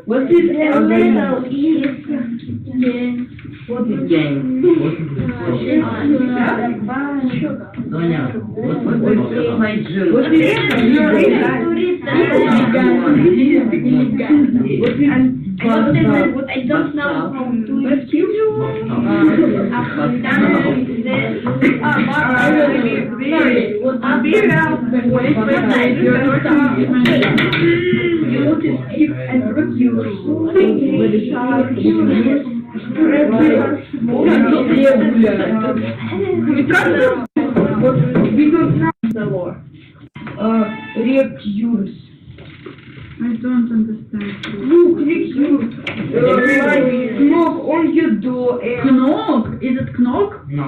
What is the letter is What is game? Соня, what my drill? What What I don't know how to I don't understand. Look, knock on your door. Knock? Is it knock? No.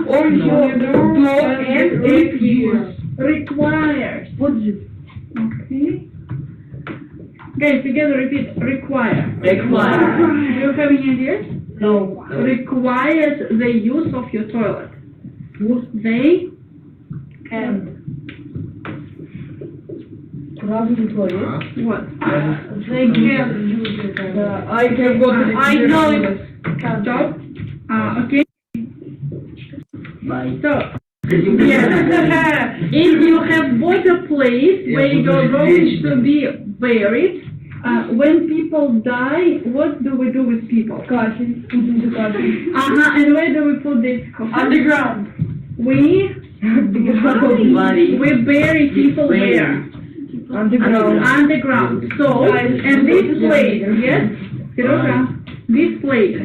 On your door and refuse. Requires. What's it? Okay. Guys, together repeat. Require. Require. Do you have any ideas? No. Requires the use of your toilet. They can. What? They can use it. I have got it. I know it. Stop. Okay. Bye. So, yes. If you have bought a place where your bones to be buried, when people die, what do we do with people? Coffin. Put in the coffin. And where do we put this coffin? Underground. We bury people where? Underground. So, and this place, yes, Serежа, this place.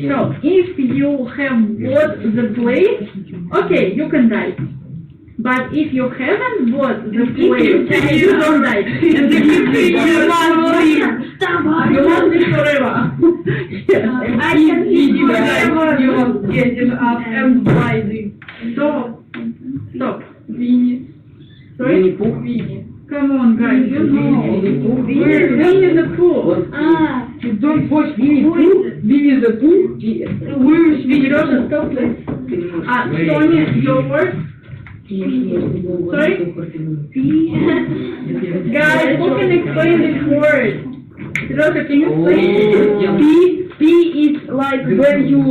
So, if you have bought the place, okay, you can die. But if you haven't bought the place, you don't die. And you must live forever. I can live forever. You must get up and rising. Stop. Winnie. Sorry? Winnie. Come on, guys, you know. Winnie the Pooh. You don't watch Winnie the Pooh? Where is Winnie the Pooh? Stop, please. Sonia, your word? Sorry? Guys, who can explain this word? Serежа, can you explain? P is like when you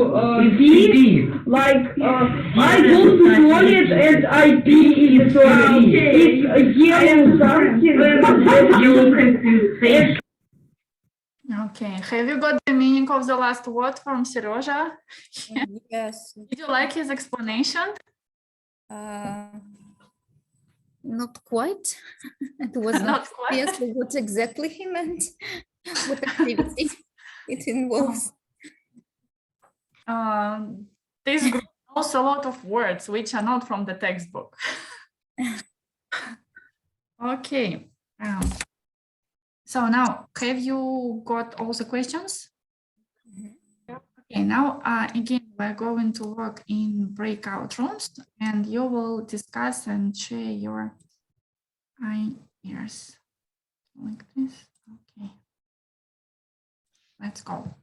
pee, like I go to toilet and I pee in the toilet. It's yellow something. Okay, have you got the meaning of the last word from Serежa? Yes. Did you like his explanation? Not quite. It was not obviously what exactly he meant, what activity it involves. This group knows a lot of words which are not from the textbook. Okay. So now, have you got all the questions? Okay, now again, we're going to work in breakout rooms and you will discuss and share your ideas like this. Okay, let's go.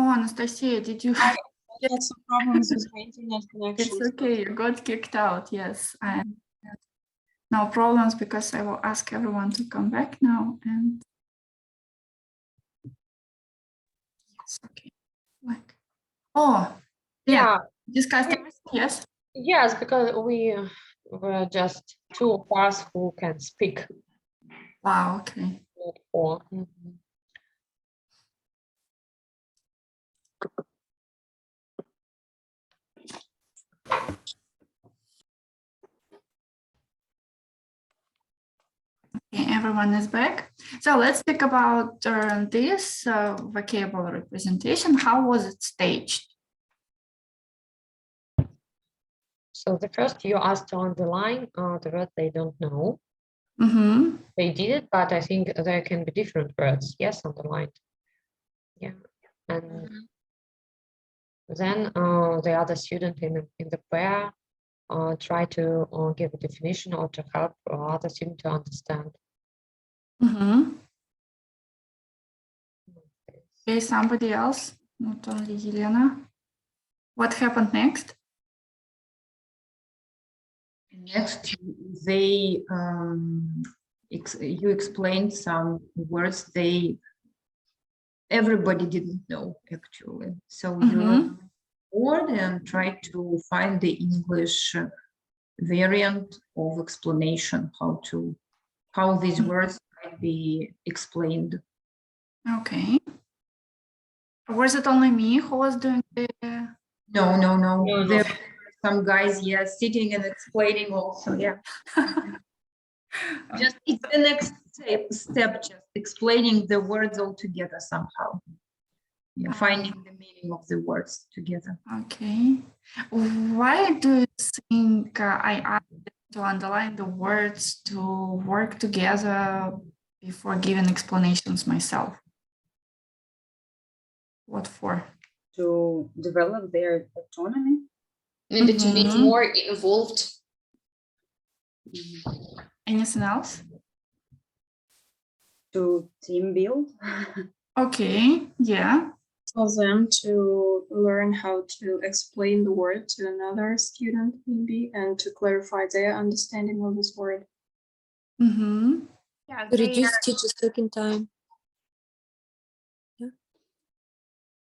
Oh, Anastasia, did you? I had some problems with my internet connection. It's okay, you got kicked out. Yes, no problems, because I will ask everyone to come back now. And yes, okay. Like, oh, yeah. Discuss everything. Yes. Yes, because we were just two of us who can speak. Wow. Okay. Okay, everyone is back. So let's speak about this vocabulary presentation. How was it staged? So the first you asked to underline the word they don't know. Mm-hmm. They did it, but I think there can be different words. Yes, underlined. Yeah, and then the other student in the pair try to give a definition or to help other student to understand. Mm-hmm. Okay, somebody else, not only Elena. What happened next? Next, they you explained some words everybody didn't know actually. So you word and try to find the English variant of explanation, how these words might be explained. Okay. Was it only me who was doing the? No. There were some guys, sitting and explaining also, Just it's the next step, just explaining the words all together somehow. Finding the meaning of the words together. Okay. Why do you think I asked to underline the words to work together before giving explanations myself? What for? To develop their autonomy. Maybe to be more involved. Anything else? To team build. Okay, yeah. For them to learn how to explain the word to another student, maybe, and to clarify their understanding of this word. Mm-hmm. Yeah, Reduce teacher's talking time.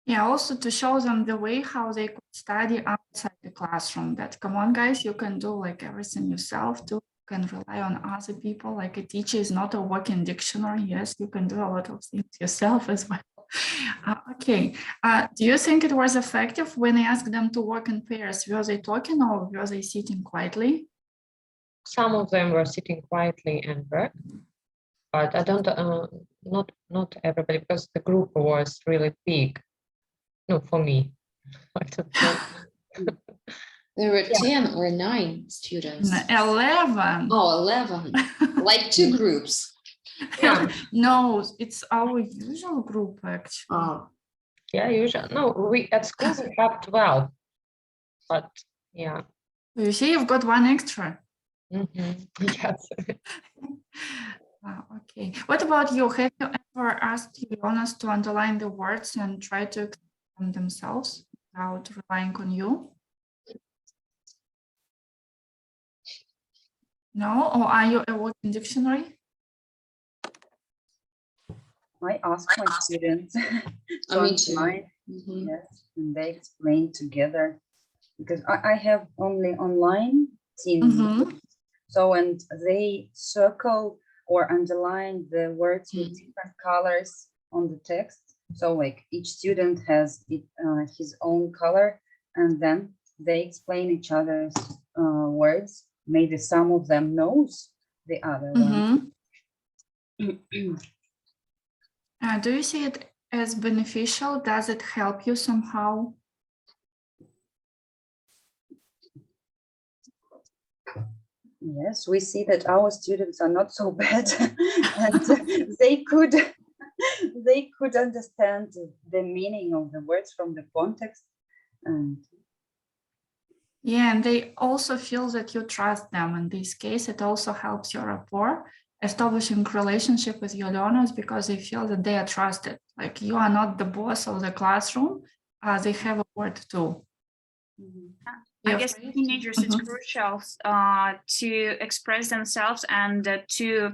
Yeah, also to show them the way how they could study outside the classroom. That, come on, guys, you can do like everything yourself too. You can rely on other people. Like a teacher is not a walking dictionary. Yes, you can do a lot of things yourself as well. Okay. Do you think it was effective when I asked them to work in pairs? Were they talking or were they sitting quietly? Some of them were sitting quietly and worked, but I don't. Not everybody, because the group was really big. No, for me. I don't know. There were 10 or 9 students. 11. Oh, 11. Like 2 groups. Yeah. No, it's our usual group actually. Oh. Yeah, usually. No, we at school we have 12. But yeah. You see, you've got 1 extra. Yes. Okay. What about you? Have you ever asked Jonas to underline the words and try to explain themselves without relying on you? No? Or are you a working dictionary? I ask my students to Me too. underline, yes, and they explain together, because I have only online teams. So, and they circle or underline the words with different colors on the text. So like each student has his own color, and then they explain each other's words. Maybe some of them knows the other one. Do you see it as beneficial? Does it help you somehow? Yes, we see that our students are not so bad, and they could understand the meaning of the words from the context. And yeah, and they also feel that you trust them. In this case, it also helps your rapport establishing relationship with your learners because they feel that they are trusted. Like you are not the boss of the classroom. They have a word too. I guess teenagers, it's crucial to express themselves and to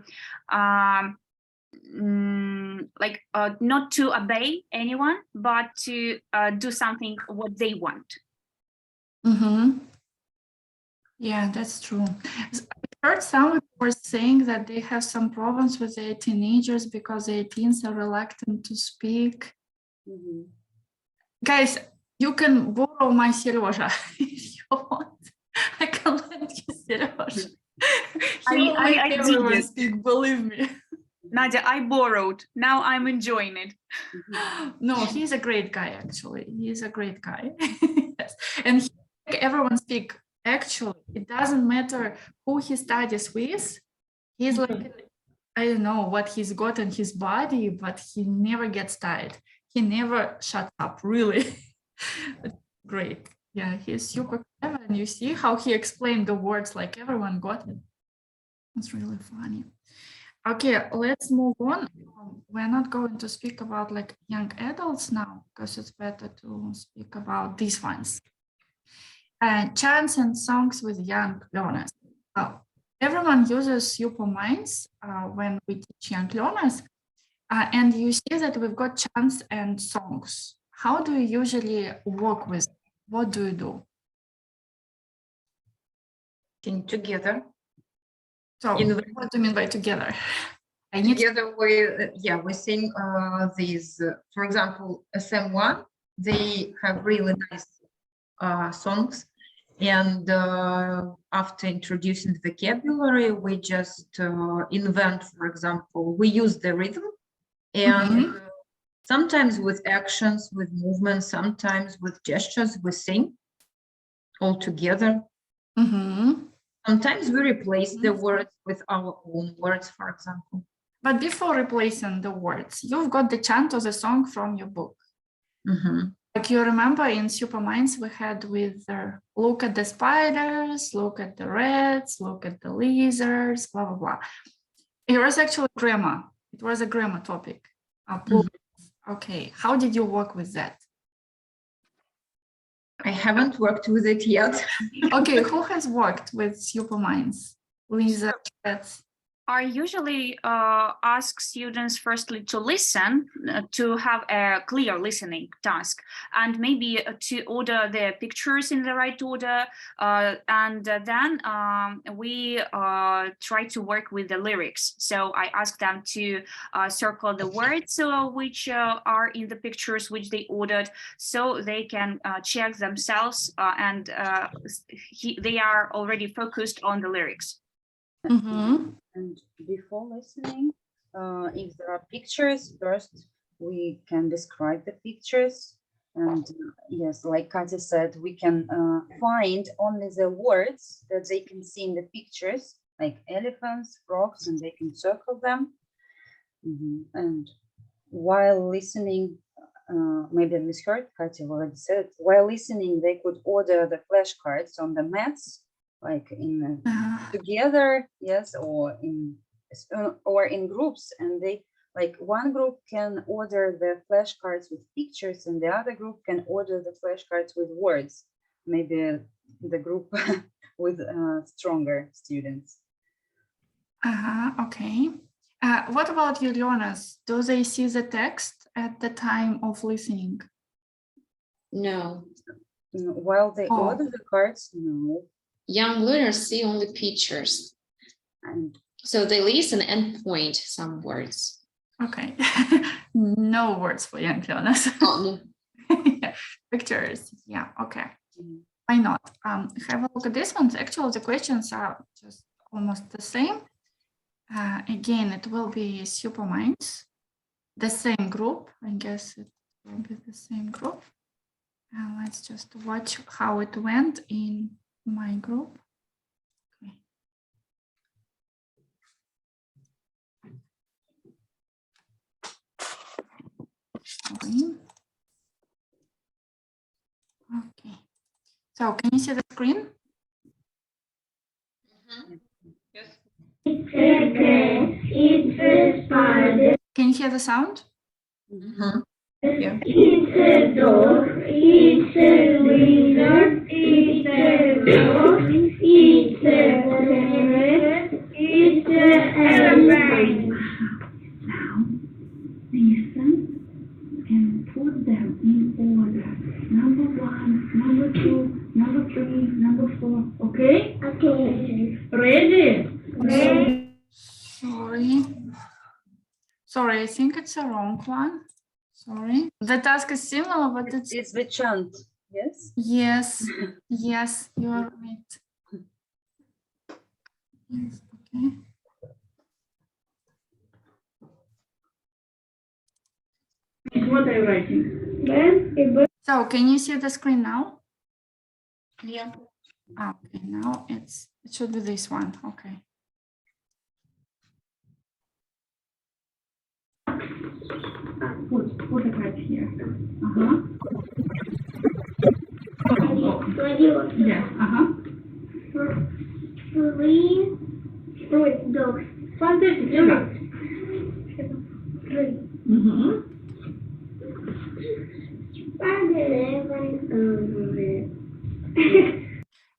not to obey anyone, but to do something what they want. Yeah, that's true. I heard some were saying that they have some problems with their teenagers because their teens are reluctant to speak. Guys, you can borrow my Serежа if you want. I can lend you Serежa. I did speak, believe me. Nadia, I borrowed. Now I'm enjoying it. No, he's a great guy, actually. He's a great guy. Yes. And everyone speak. Actually, it doesn't matter who he studies with. He's like, I don't know what he's got in his body, but he never gets tired. He never shuts up, really. Great. Yeah, he's super clever. And you see how he explained the words like everyone got it. It's really funny. Okay, let's move on. We're not going to speak about like young adults now because it's better to speak about these ones. Chants and songs with young learners. Everyone uses Superminds when we teach young learners. And you see that we've got chants and songs. How do you usually work with? What do you do? Together. So what do you mean by together? Together we sing these, for example, SM1, they have really nice songs. And after introducing the vocabulary, we just invent, for example, we use the rhythm and sometimes with actions, with movements, sometimes with gestures, we sing all together. Sometimes we replace the words with our own words, for example. But before replacing the words, you've got the chant or the song from your book. Like you remember in Superminds, we had with look at the spiders, look at the rats, look at the lizards, blah, blah, blah. It was actually grammar. It was a grammar topic. Okay, how did you work with that? I haven't worked with it yet. Okay, who has worked with Superminds? Lizards, rats? I usually ask students firstly to listen, to have a clear listening task, and maybe to order the pictures in the right order. And then we try to work with the lyrics. So I ask them to circle the words which are in the pictures which they ordered, so they can check themselves and they are already focused on the lyrics. And before listening, if there are pictures, first we can describe the pictures. And yes, like Katya said, we can find only the words that they can see in the pictures, like elephants, frogs, and they can circle them. And while listening, maybe I misheard, Katya already said, while listening, they could order the flashcards on the mats, like in together, yes, or in groups, and they like one group can order the flashcards with pictures and the other group can order the flashcards with words, maybe the group with stronger students. Okay. What about your learners? Do they see the text at the time of listening? No. While they order the cards, no. Young learners see only pictures. And so they listen and point some words. Okay. No words for young learners. Oh, no. Pictures. Yeah, okay. Why not? Have a look at this one. Actually, the questions are just almost the same. Again, it will be Superminds, the same group. I guess it will be the same group. Let's just watch how it went in my group. Okay. Okay. So can you see the screen? Yes. It's a spider. Can you hear the sound? Yeah. It's a dog. It's a lizard. It's a dog. It's a parrot. It's an elephant. Now, listen and put them in order. Number 1, number 2, number 3, number 4. Okay? Okay. Ready? Ready. Sorry, I think it's a wrong one. Sorry. The task is similar, but It's the chant, yes? Yes, yes, you are right. Yes, okay. What are you writing? So, can you see the screen now? Yeah. Okay, now it should be this one. Okay. Put the card here. Yeah. Three dogs. Fantastic.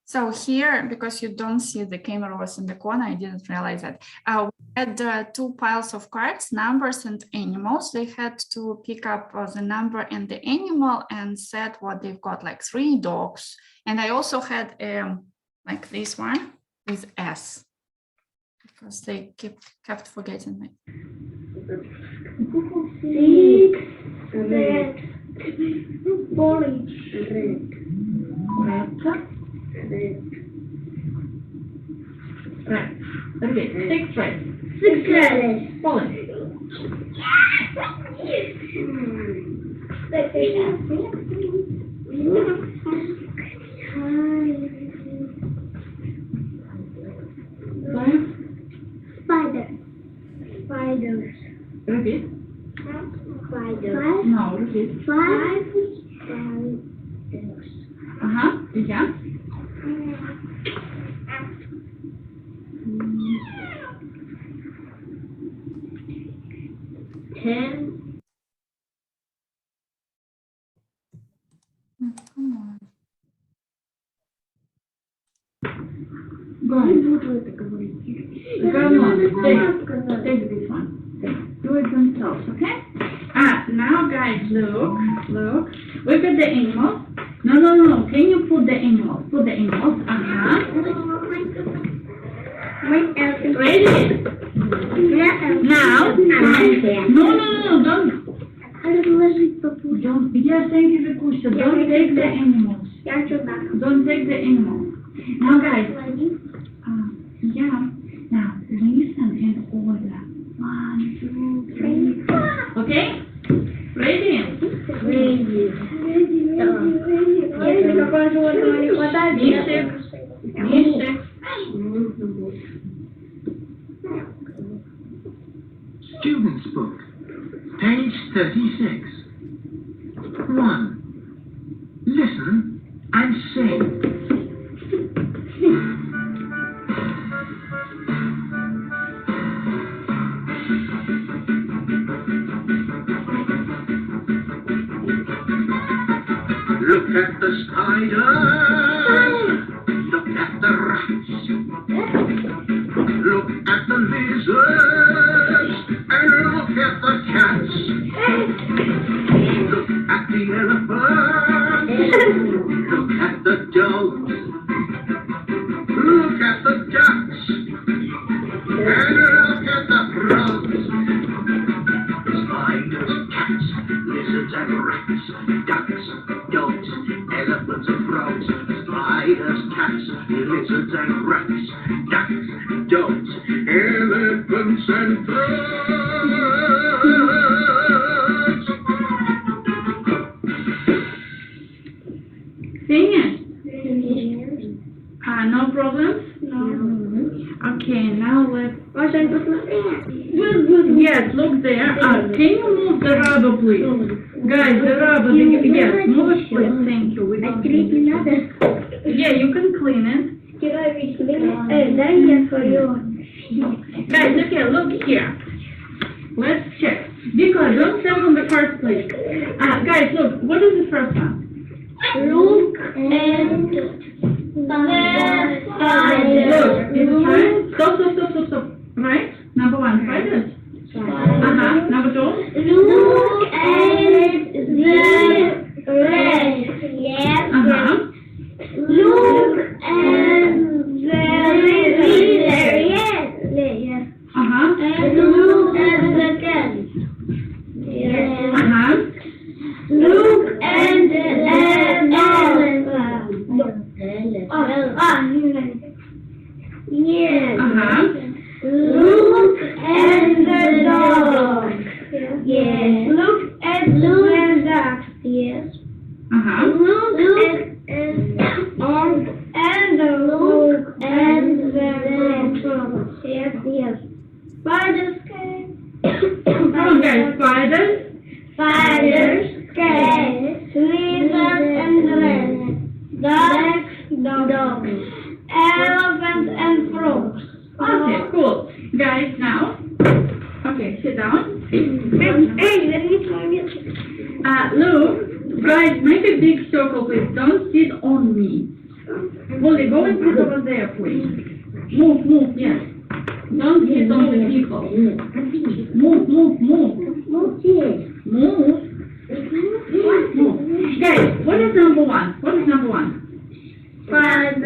So here, because you don't see the camera was in the corner, I didn't realize that. We had 2 piles of cards, numbers and animals. They had to pick up the number and the animal and said what they've got, like 3 dogs. And I also had like this one with S, because they kept forgetting me. 6, red, orange, Right. Okay, 6 right. 6 red. Poland. Spider. Spiders. Repeat. Spiders. No, repeat. 5 spiders. Yeah. 10. Come on. Go on. Take this one. Do it themselves, okay? Now guys, look. Look at the animals. No. Can you put the animals? Put the animals. Ready? Now. No, don't. Я thank you, don't take the animals. Don't take the animals. Now guys. Yeah. Now listen and order. 1, 2, 3. Okay? Ready? Если какое животного не хватает, Мишек. Student's book, page 36. 1. Listen and sing. Look at the spider. Look at the rats. Look at the lizards. And look at the cats. Look at the elephant. Look at the dogs. Look at the ducks. And look at the frogs. Spiders, cats, lizards and rats, ducks, dogs, elephants and frogs, spiders, cats, lizards and rats, ducks, dogs, elephants and frogs. Finish? No problems? No. Okay, now let's... Yes, look there. Can you move the rubber, please? Guys, the rubber, yes, move it, please. Thank you. We don't need it. Yeah, you can clean it. Дай я свою. Guys, okay, look here. Let's check. Vika, don't stand on the cards, please. Guys, look, what is the first one? Look and Look, is it right? Stop. Right? Number one, spiders. Number two? look at the red. Yes. Look at the leader. Yes. And look at the cat. Yes. Look at the elephant. Yes. Look at the dog. Yes. Look at the duck. Yes. Look at the spiders. Come on, guys. Spiders. Cats, lizards and rats, ducks, dogs, elephants and frogs. Okay, cool. Guys, now. Okay, sit down. Look, guys, make a big circle, please. Don't sit on me. Molly, go and sit over there, please. Move, yes. Don't sit on the people. Move. Guys, what is number one? Spiders.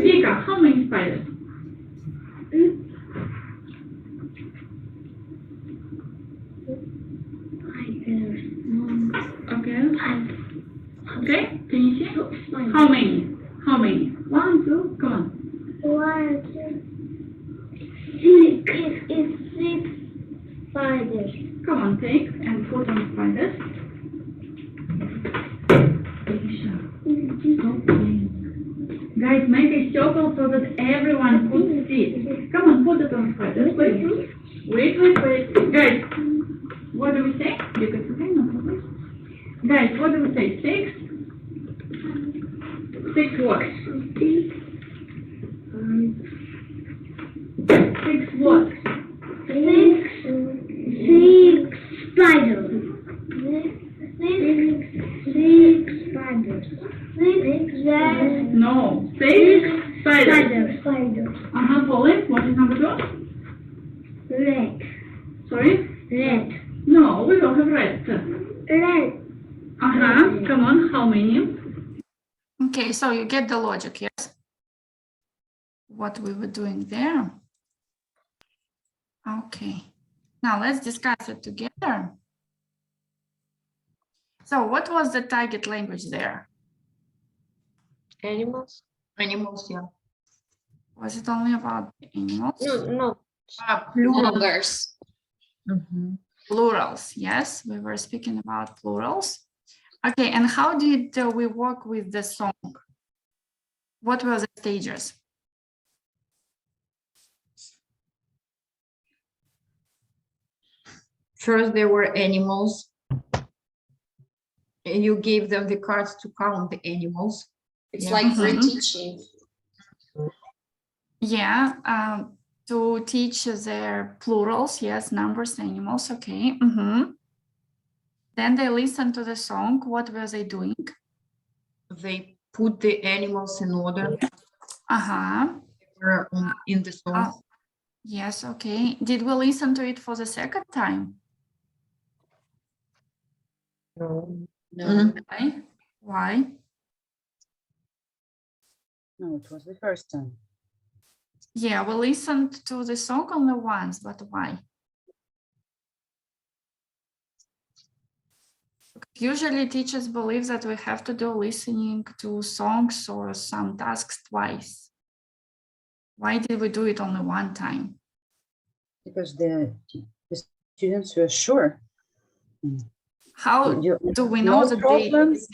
Vika, how many spiders? Okay, can you see? How many? 1, 2, come on. 1, 2, 6. It's 6 spiders. Come on, take and put on spiders. Guys, make a circle so that everyone could see it. Come on, put it on spiders, please. Wait. Guys, what do we say? You can say no problem. Guys, what do we say? 6 what? 6 what? 6 spiders. 6 spiders. 6 No, 6 spiders. Polly, what is number 2? Red. Sorry? Red. No, we don't have red. Red. Come on, how many? Okay, so you get the logic, yes? What we were doing there. Okay, now let's discuss it together. So what was the target language there? Animals. Animals, yeah. Was it only about animals? No. Plurals. Plurals, yes, we were speaking about plurals. Okay, and how did we work with the song? What were the stages? First, there were animals. You gave them the cards to count the animals. It's like for teaching. Yeah, to teach their plurals, yes, numbers, animals, okay. Then they listened to the song. What were they doing? They put the animals in order. In the song. Yes, okay. Did we listen to it for the second time? No. Why? No, it was the first time. Yeah, we listened to the song only once, but why? Usually teachers believe that we have to do listening to songs or some tasks twice. Why did we do it only one time? Because the students were sure. How do we know no that problems?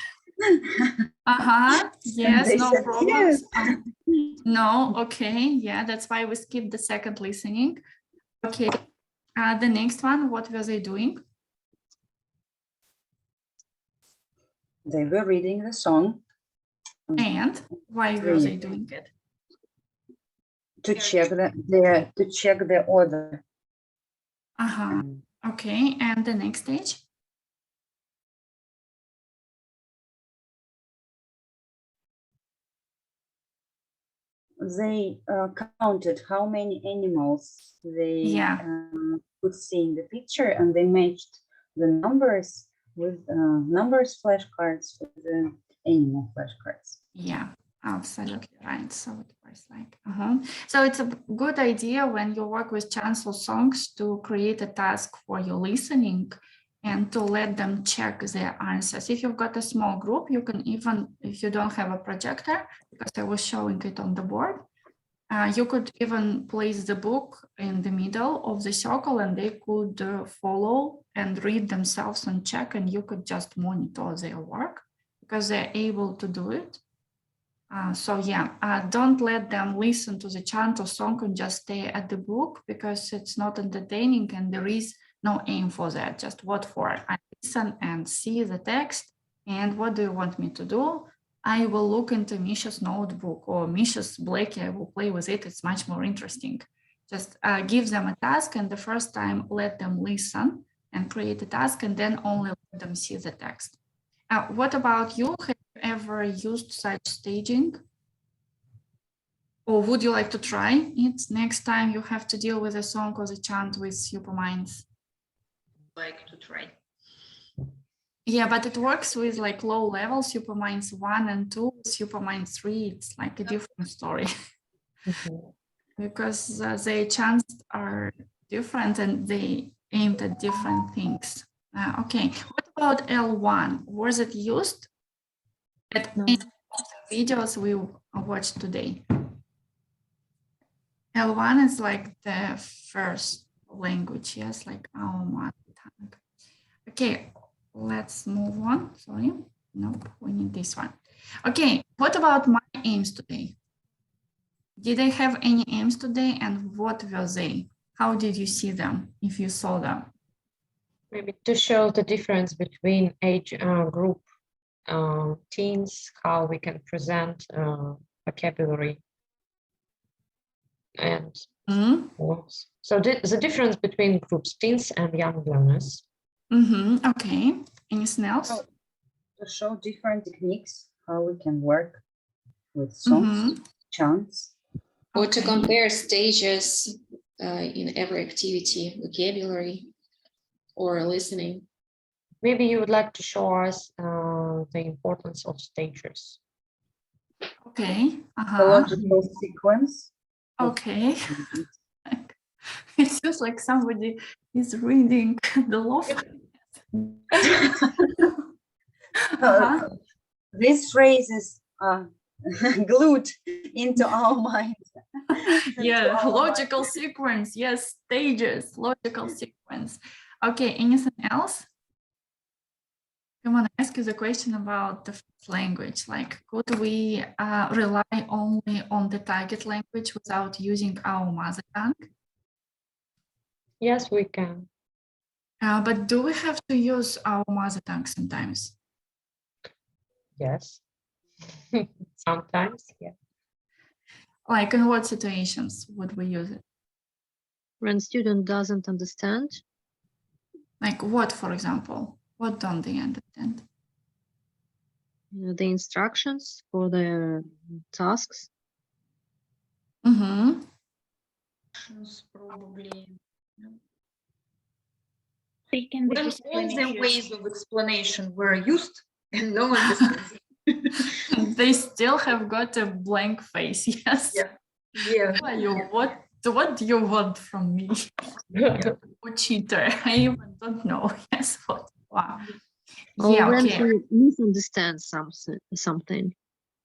Yes, They no said problems. yes. No, okay, yeah, that's why we skipped the second listening. Okay, the next one, what were they doing? They were reading the song. And why were they doing it? to check the order. Okay, and the next stage? They counted how many animals they could see in the picture, and they matched the numbers with numbers flashcards with the animal flashcards. Yeah, absolutely right. So it was like, So it's a good idea when you work with chants or songs to create a task for your listening and to let them check their answers. If you've got a small group, you can even, if you don't have a projector, because I was showing it on the board, you could even place the book in the middle of the circle and they could follow and read themselves and check, and you could just monitor their work because they're able to do it. So yeah, don't let them listen to the chant or song and just stay at the book, because it's not entertaining and there is no aim for that. Just what for? I listen and see the text, and what do you want me to do? I will look into Misha's notebook or Misha's Blackie. I will play with it. It's much more interesting. Just give them a task, and the first time let them listen and create a task, and then only let them see the text. What about you? Have you ever used such staging? Or would you like to try it next time you have to deal with a song or the chant with Superminds? Like to try. Yeah, but it works with like low level Superminds 1 and 2, Superminds 3, it's like a different story. Because the chants are different and they aimed at different things. Okay, what about L1? Was it used at any videos we watched today? L1 is like the first language, yes, like our mother tongue. Okay, let's move on. Sorry, nope, we need this one. Okay, what about my aims today? Did I have any aims today, and what were they? How did you see them, if you saw them? Maybe to show the difference between age group teens, how we can present vocabulary. And so the difference between groups, teens and young learners. Okay, anything else? So, to show different techniques, how we can work with songs, chants. Or to compare stages in every activity, vocabulary or listening. Maybe you would like to show us the importance of stages. Okay. The logical sequence. Okay. It feels like somebody is reading the law. These phrases are glued into our minds. Yeah, logical sequence. Yes, stages, logical sequence. Okay, anything else? Come on, I ask you the question about the first language. Like, could we rely only on the target language without using our mother tongue? Yes, we can. But do we have to use our mother tongue sometimes? Yes. Sometimes, yeah. Like, in what situations would we use it? When student doesn't understand. Like what, for example? What don't they understand? The instructions for the tasks. Probably. When all the ways of explanation were used and no one understands. They still have got a blank face. Yes. Yeah. What do you want from me? Oh, cheater! I even don't know. Yes. What? Wow. Or when he misunderstands something.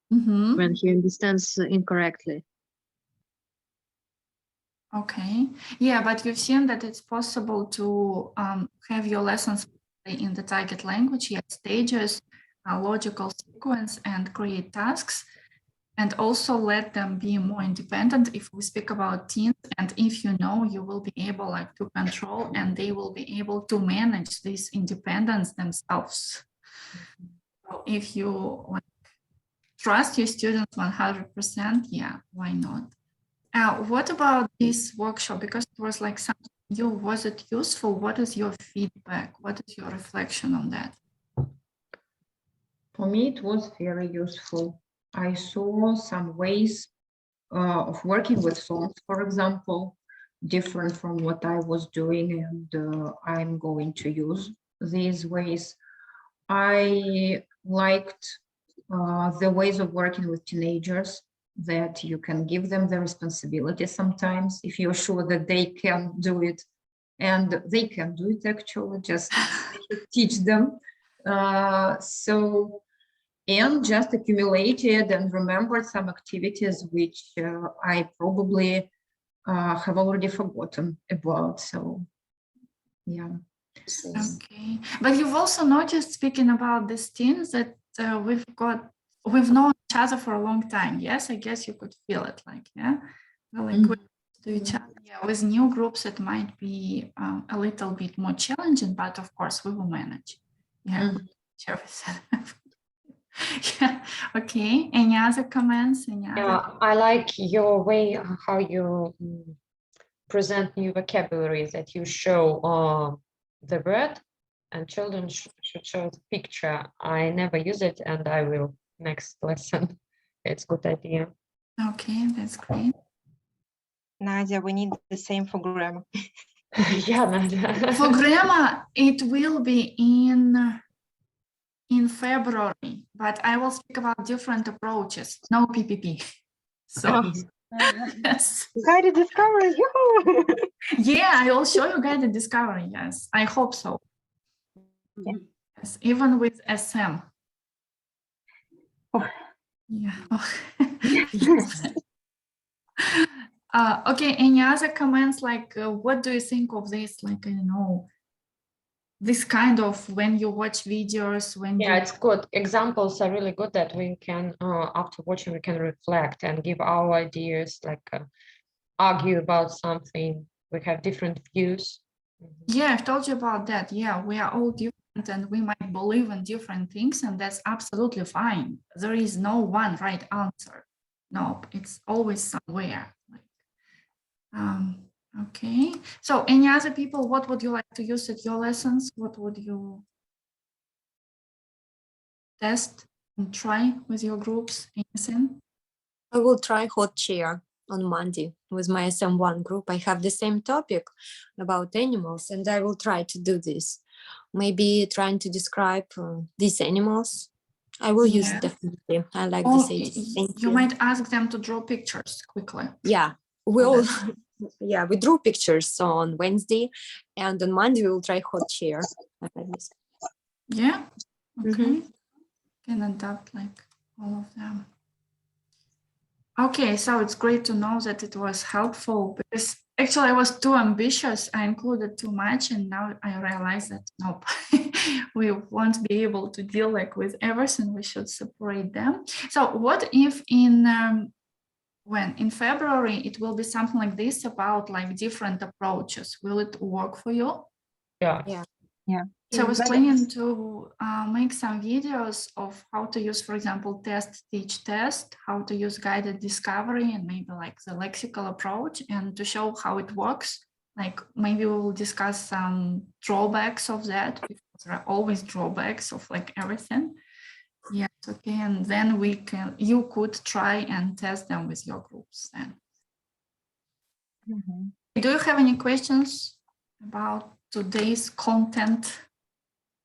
When he understands incorrectly. Okay. Yeah, but you've seen that it's possible to have your lessons in the target language, yet stages, logical sequence, and create tasks, and also let them be more independent. If we speak about teens, and if you know, you will be able like to control, and they will be able to manage this independence themselves. So if you like trust your students 100%, yeah, why not? What about this workshop? Because it was like something new, was it useful? What is your feedback? What is your reflection on that? For me, it was very useful. I saw some ways of working with songs, for example, different from what I was doing, and I'm going to use these ways. I liked the ways of working with teenagers, that you can give them the responsibility sometimes if you're sure that they can do it, and they can do it actually, just teach them. And just accumulated and remembered some activities which I probably have already forgotten about. So, yeah. Okay, but you've also noticed, speaking about these teams, that we've known each other for a long time. Yes, I guess you could feel it, like, yeah, we're like good to each other. Yeah, with new groups it might be a little bit more challenging, but of course we will manage. Yeah. Yeah. Okay. Any other comments? I like your way how you present new vocabulary, that you show the word and children should show the picture. I never use it, and I will next lesson. It's a good idea. Okay, that's great. Nadia, we need the same for grammar. Yeah, Nadia. For grammar, it will be in February, but I will speak about different approaches. No PPP. So yes. Guided discovery. Yeah, I will show you guided discovery. Yes, I hope so. Yeah. Yes, even with SM. Oh. Yeah. Oh. Yes. Okay, any other comments, like what do you think of this, like, I don't know, this kind of when you watch videos, when it's good. Examples are really good, that we can after watching we can reflect and give our ideas, like argue about something. We have different views. Yeah, I've told you about that. Yeah, we are all different and we might believe in different things, and that's absolutely fine. There is no one right answer. No, it's always somewhere. Okay, so any other people, what would you like to use at your lessons? What would you test and try with your groups? Anything? I will try hot chair on Monday with my SM1 group. I have the same topic about animals, and I will try to do this. Maybe trying to describe these animals. I will use it definitely. I like this idea. You might ask them to draw pictures quickly. Yeah, we'll. Yeah, we drew pictures on Wednesday, and on Monday we will try hot chair. Yeah. Okay. Can adapt like all of them. Okay, so it's great to know that it was helpful, because actually I was too ambitious. I included too much, and now I realize that nope, we won't be able to deal like with everything. We should separate them. So what if in February it will be something like this about like different approaches? Will it work for you? Yeah. So I was planning to make some videos of how to use, for example, test, teach, test, how to use guided discovery, and maybe like the lexical approach, and to show how it works. Like maybe we will discuss some drawbacks of that, because there are always drawbacks of like everything. Yes, okay, and then you could try and test them with your groups then. Do you have any questions about today's content?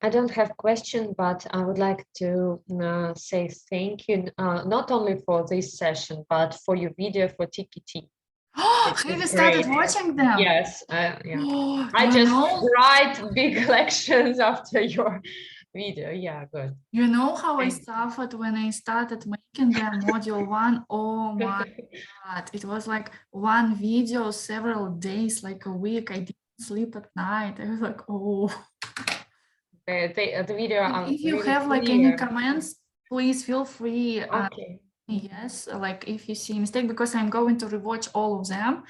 I don't have question, but I would like to say thank you, not only for this session, but for your video for TPT. Oh, have you started watching them? Yes, yeah. Oh, I just write big lections after your video. Yeah, good. You know how I suffered when I started making them module 1? Oh my God, it was like one video, several days, like a week. I didn't sleep at night. I was like, oh. The video. If you really have like any comments, please feel free. Okay. Yes, like if you see a mistake, because I'm going to rewatch all of them,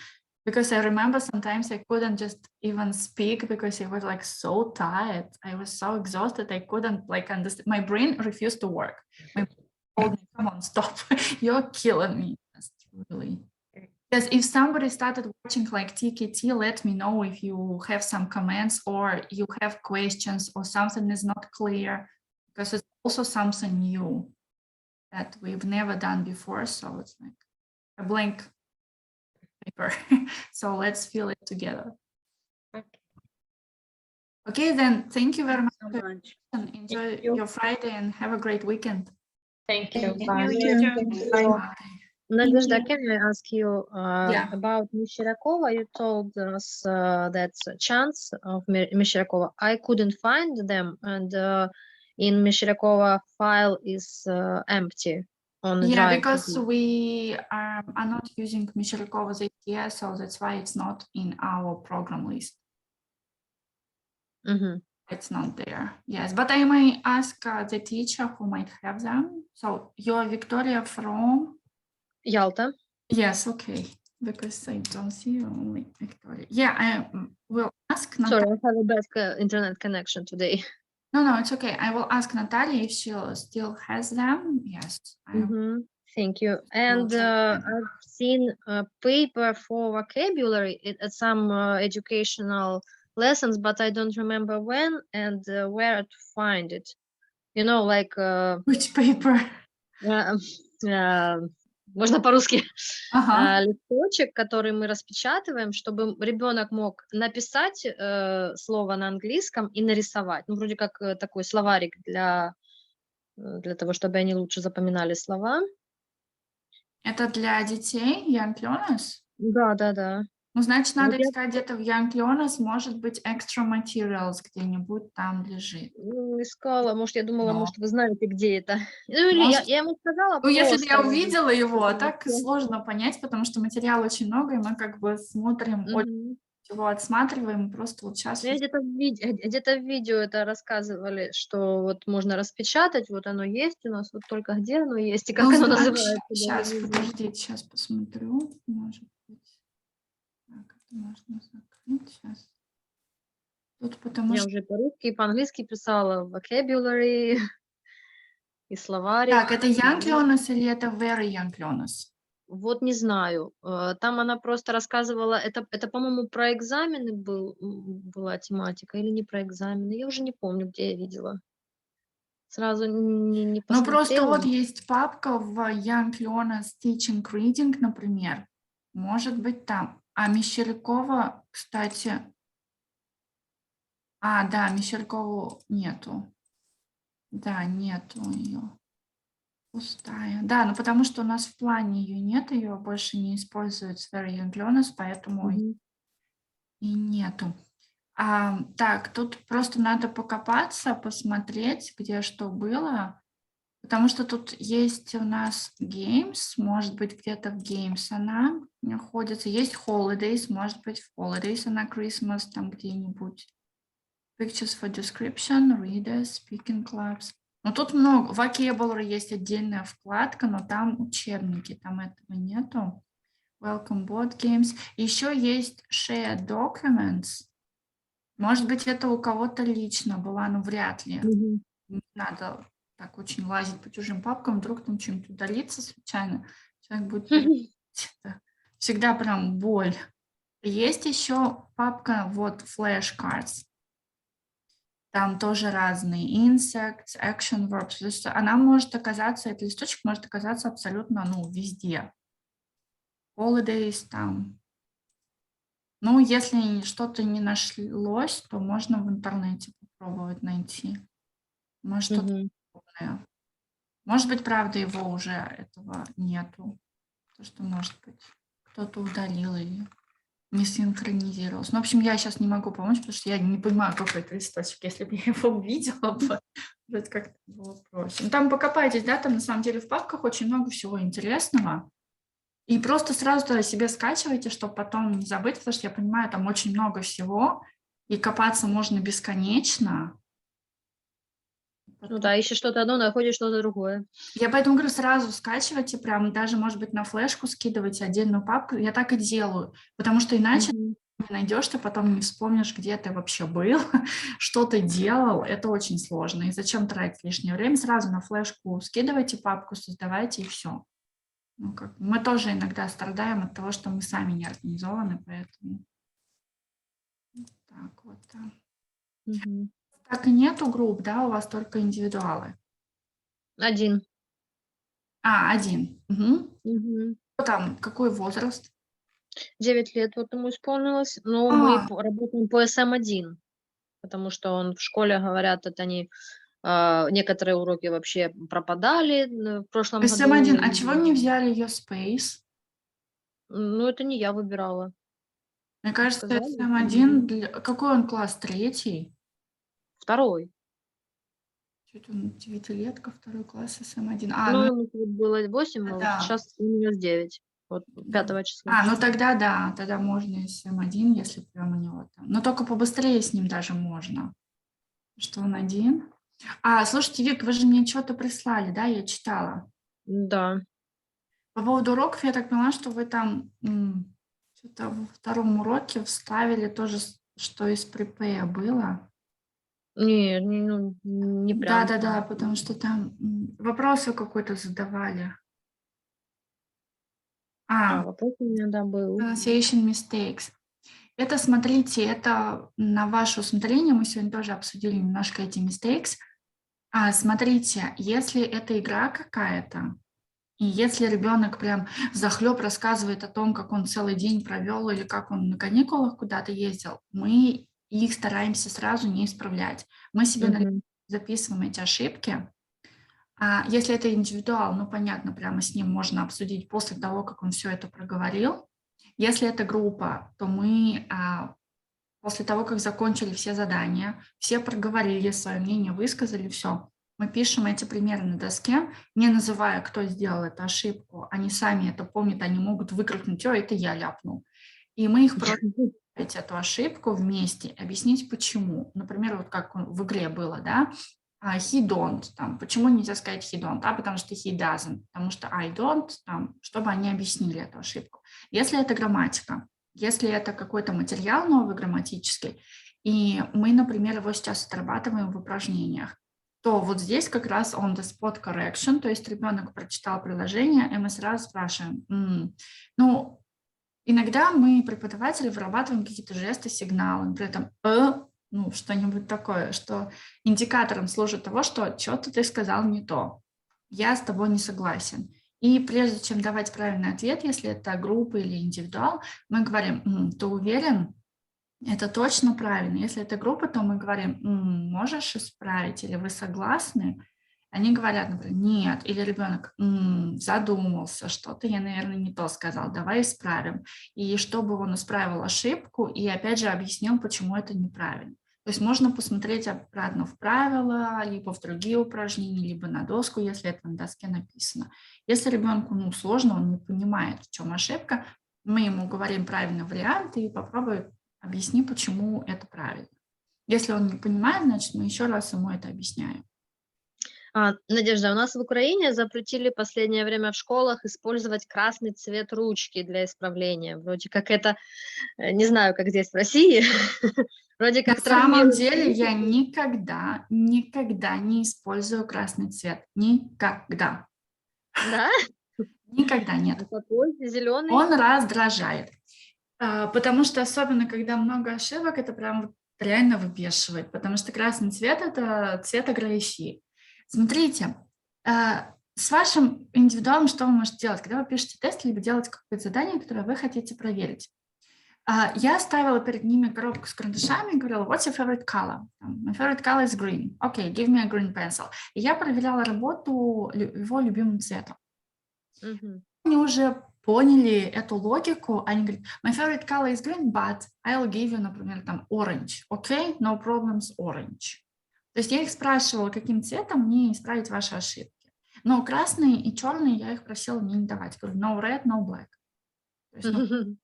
because I remember sometimes I couldn't just even speak because I was like so tired. I was so exhausted. I couldn't like understand. My brain refused to work. My brain told me, come on, stop. You're killing me. That's really. Yes, if somebody started watching like TKT, let me know if you have some comments or you have questions or something is not clear, because it's also something new that we've never done before. So it's like a blank paper. So let's fill it together. Okay, then thank you very much. Enjoy your Friday and have a great weekend. Thank you. Bye. Nadezhda, can I ask you about Mishirakova? You told us that's a chance of Mishirakova. I couldn't find them, and in Mishirakova file is empty on the drive. Because we are not using Mishirakova's ATS, so that's why it's not in our program list. It's not there. Yes, but I may ask the teacher who might have them. So you're Victoria from Yalta. Yes, okay. Because I don't see only Victoria. Yeah, I will ask Sorry, I have a bad internet connection today. No, it's okay. I will ask Natalia if she still has them. Yes. Thank you. And I've seen a paper for vocabulary at some educational lessons, but I don't remember when and where to find it. You know, like... Which paper? Можно по-русски. Листочек, который мы распечатываем, чтобы ребенок мог написать слово на английском и нарисовать. Ну, вроде как такой словарик для того, чтобы они лучше запоминали слова. Это для детей, Young Learners? Да. Ну, значит, надо искать где-то в Young Learners, может быть, extra materials где-нибудь там лежит. Искала, может, я думала, может, вы знаете, где это. Ну, или я ему сказала. Ну, если бы я увидела его, так сложно понять, потому что материала очень много, и мы как бы смотрим, его отсматриваем, просто вот сейчас... Где-то в видео это рассказывали, что вот можно распечатать, вот оно есть у нас, вот только где оно есть и как оно называется. Сейчас, подождите, сейчас посмотрю, может быть. Так, это можно закрыть сейчас. Тут потому я уже по-русски и по-английски писала vocabulary и словарик. Так, это Young Learners или это Very Young Learners? Вот не знаю. Там она просто рассказывала, это по-моему, про экзамены была тематика или не про экзамены. Я уже не помню, где я видела. Сразу не посмотрела. Ну, просто вот есть папка в Young Learners Teaching Reading, например. Может быть, там. А Мещерякова, кстати... да, Мещерякову нету. Да, нету ее. Пустая. Да, ну потому что у нас в плане ее нет, ее больше не используют в Very Young Learners, поэтому и нету. Так, тут просто надо покопаться, посмотреть, где что было, потому что тут есть у нас Games, может быть, где-то в Games она находится. Есть Holidays, может быть, в Holidays она Christmas там где-нибудь. Pictures for description, readers, speaking clubs. Но тут много. Vocabulary есть отдельная вкладка, но там учебники, там этого нету. Welcome board games. Еще есть share documents. Может быть, это у кого-то лично была, но вряд ли. Не надо так очень лазить по чужим папкам, вдруг там что-нибудь удалится случайно. Человек будет... Всегда прям боль. Есть еще папка, вот, flashcards. Там тоже разные insects, action verbs. То есть она может оказаться, этот листочек может оказаться абсолютно, везде. Holidays там. Ну, если что-то не нашлось, то можно в интернете попробовать найти. Может, что-то подобное. Может быть, правда, его уже этого нету. То, что, может быть, кто-то удалил или не синхронизировался. Ну, в общем, я сейчас не могу помочь, потому что я не понимаю, какой это листочек. Если бы я его увидела, вроде как-то было проще. Ну, там покопайтесь, да, там на самом деле в папках очень много всего интересного. И просто сразу туда себе скачивайте, чтобы потом не забыть, потому что я понимаю, там очень много всего, и копаться можно бесконечно. Ну да, ищешь что-то одно, находишь что-то другое. Я поэтому говорю, сразу скачивайте, прям даже, может быть, на флешку скидывайте отдельную папку. Я так и делаю, потому что иначе не найдешь, ты потом не вспомнишь, где ты вообще был, что ты делал. Это очень сложно. И зачем тратить лишнее время? Сразу на флешку скидывайте папку, создавайте, и все. Ну, как, мы тоже иногда страдаем от того, что мы сами не организованы, поэтому так вот. Так и нету групп, да, у вас только индивидуалы? Один. Один. Угу. Там, какой возраст? 9 лет вот ему исполнилось, но мы работаем по СМ1, потому что он в школе, говорят, это они некоторые уроки вообще пропадали в прошлом году. СМ1, а чего не взяли ее Space? Ну, это не я выбирала. Мне кажется, СМ1, какой он класс, 3? 2. Что-то он 9-летка, 2 класс, СМ1. Ну, ему было 8, а да. сейчас у него 9. Вот 5 числа. Ну тогда да, тогда можно СМ1, если прям у него там. Но только побыстрее с ним даже можно. Что он 1. Слушайте, Вик, вы же мне что-то прислали, да? Я читала. Да. По поводу уроков, я так поняла, что вы там что-то во 2 уроке вставили тоже, что из припея было. Не прям. Да, потому что там вопросы какой-то задавали. Вопрос у меня, да, был. Pronunciation mistakes. Это, смотрите, это на ваше усмотрение. Мы сегодня тоже обсудили немножко эти mistakes. Смотрите, если это игра какая-то, и если ребенок прям взахлеб рассказывает о том, как он целый день провел или как он на каникулах куда-то ездил, мы их стараемся сразу не исправлять. Мы себе записываем эти ошибки. Если это индивидуал, ну, понятно, прямо с ним можно обсудить после того, как он все это проговорил. Если это группа, то мы после того, как закончили все задания, все проговорили свое мнение, высказали все, мы пишем эти примеры на доске, не называя, кто сделал эту ошибку. Они сами это помнят, они могут выкрикнуть: «О, это я ляпнул». И мы их просим эту ошибку вместе, объяснить почему. Например, вот как в игре было, да, he don't, там, почему нельзя сказать he don't, потому что he doesn't, потому что I don't, там, чтобы они объяснили эту ошибку. Если это грамматика, если это какой-то материал новый грамматический, и мы, например, его сейчас отрабатываем в упражнениях, то вот здесь как раз on the spot correction, то есть ребенок прочитал приложение, и мы сразу спрашиваем, ну, иногда мы, преподаватели, вырабатываем какие-то жесты, сигналы, например, там, ну, что-нибудь такое, что индикатором служит того, что что-то ты сказал не то, я с тобой не согласен. И прежде чем давать правильный ответ, если это группа или индивидуал, мы говорим: ты уверен? Это точно правильно. Если это группа, то мы говорим: можешь исправить, или вы согласны? Они говорят, например, нет, или ребенок задумался, что-то я, наверное, не то сказал, давай исправим. И чтобы он исправил ошибку и опять же объяснил, почему это неправильно. То есть можно посмотреть обратно в правила, либо в другие упражнения, либо на доску, если это на доске написано. Если ребенку сложно, он не понимает, в чем ошибка, мы ему говорим правильный вариант и попробуй объясни, почему это правильно. Если он не понимает, значит, мы еще раз ему это объясняем. Надежда, у нас в Украине запретили в последнее время в школах использовать красный цвет ручки для исправления. Вроде как это, не знаю, как здесь в России. Вроде как на самом деле я никогда не использую красный цвет. Никогда. Да? Никогда нет. А какой? Зеленый? Он раздражает. Потому что особенно, когда много ошибок, это прям реально выбешивает. Потому что красный цвет – это цвет агрессии. Смотрите, с вашим индивидуалом что вы можете делать? Когда вы пишете тест, либо делаете какое-то задание, которое вы хотите проверить. Я ставила перед ними коробку с карандашами и говорила: what's your favorite color? My favorite color is green. Okay, give me a green pencil. И я проверяла работу его любимым цветом. Они уже поняли эту логику. Они говорят: my favorite color is green, but I'll give you, например, там orange. Okay, no problems, orange. То есть я их спрашивала, каким цветом мне исправить ваши ошибки. Но красный и черный я их просила мне не давать. Говорю: no red, no black. То есть,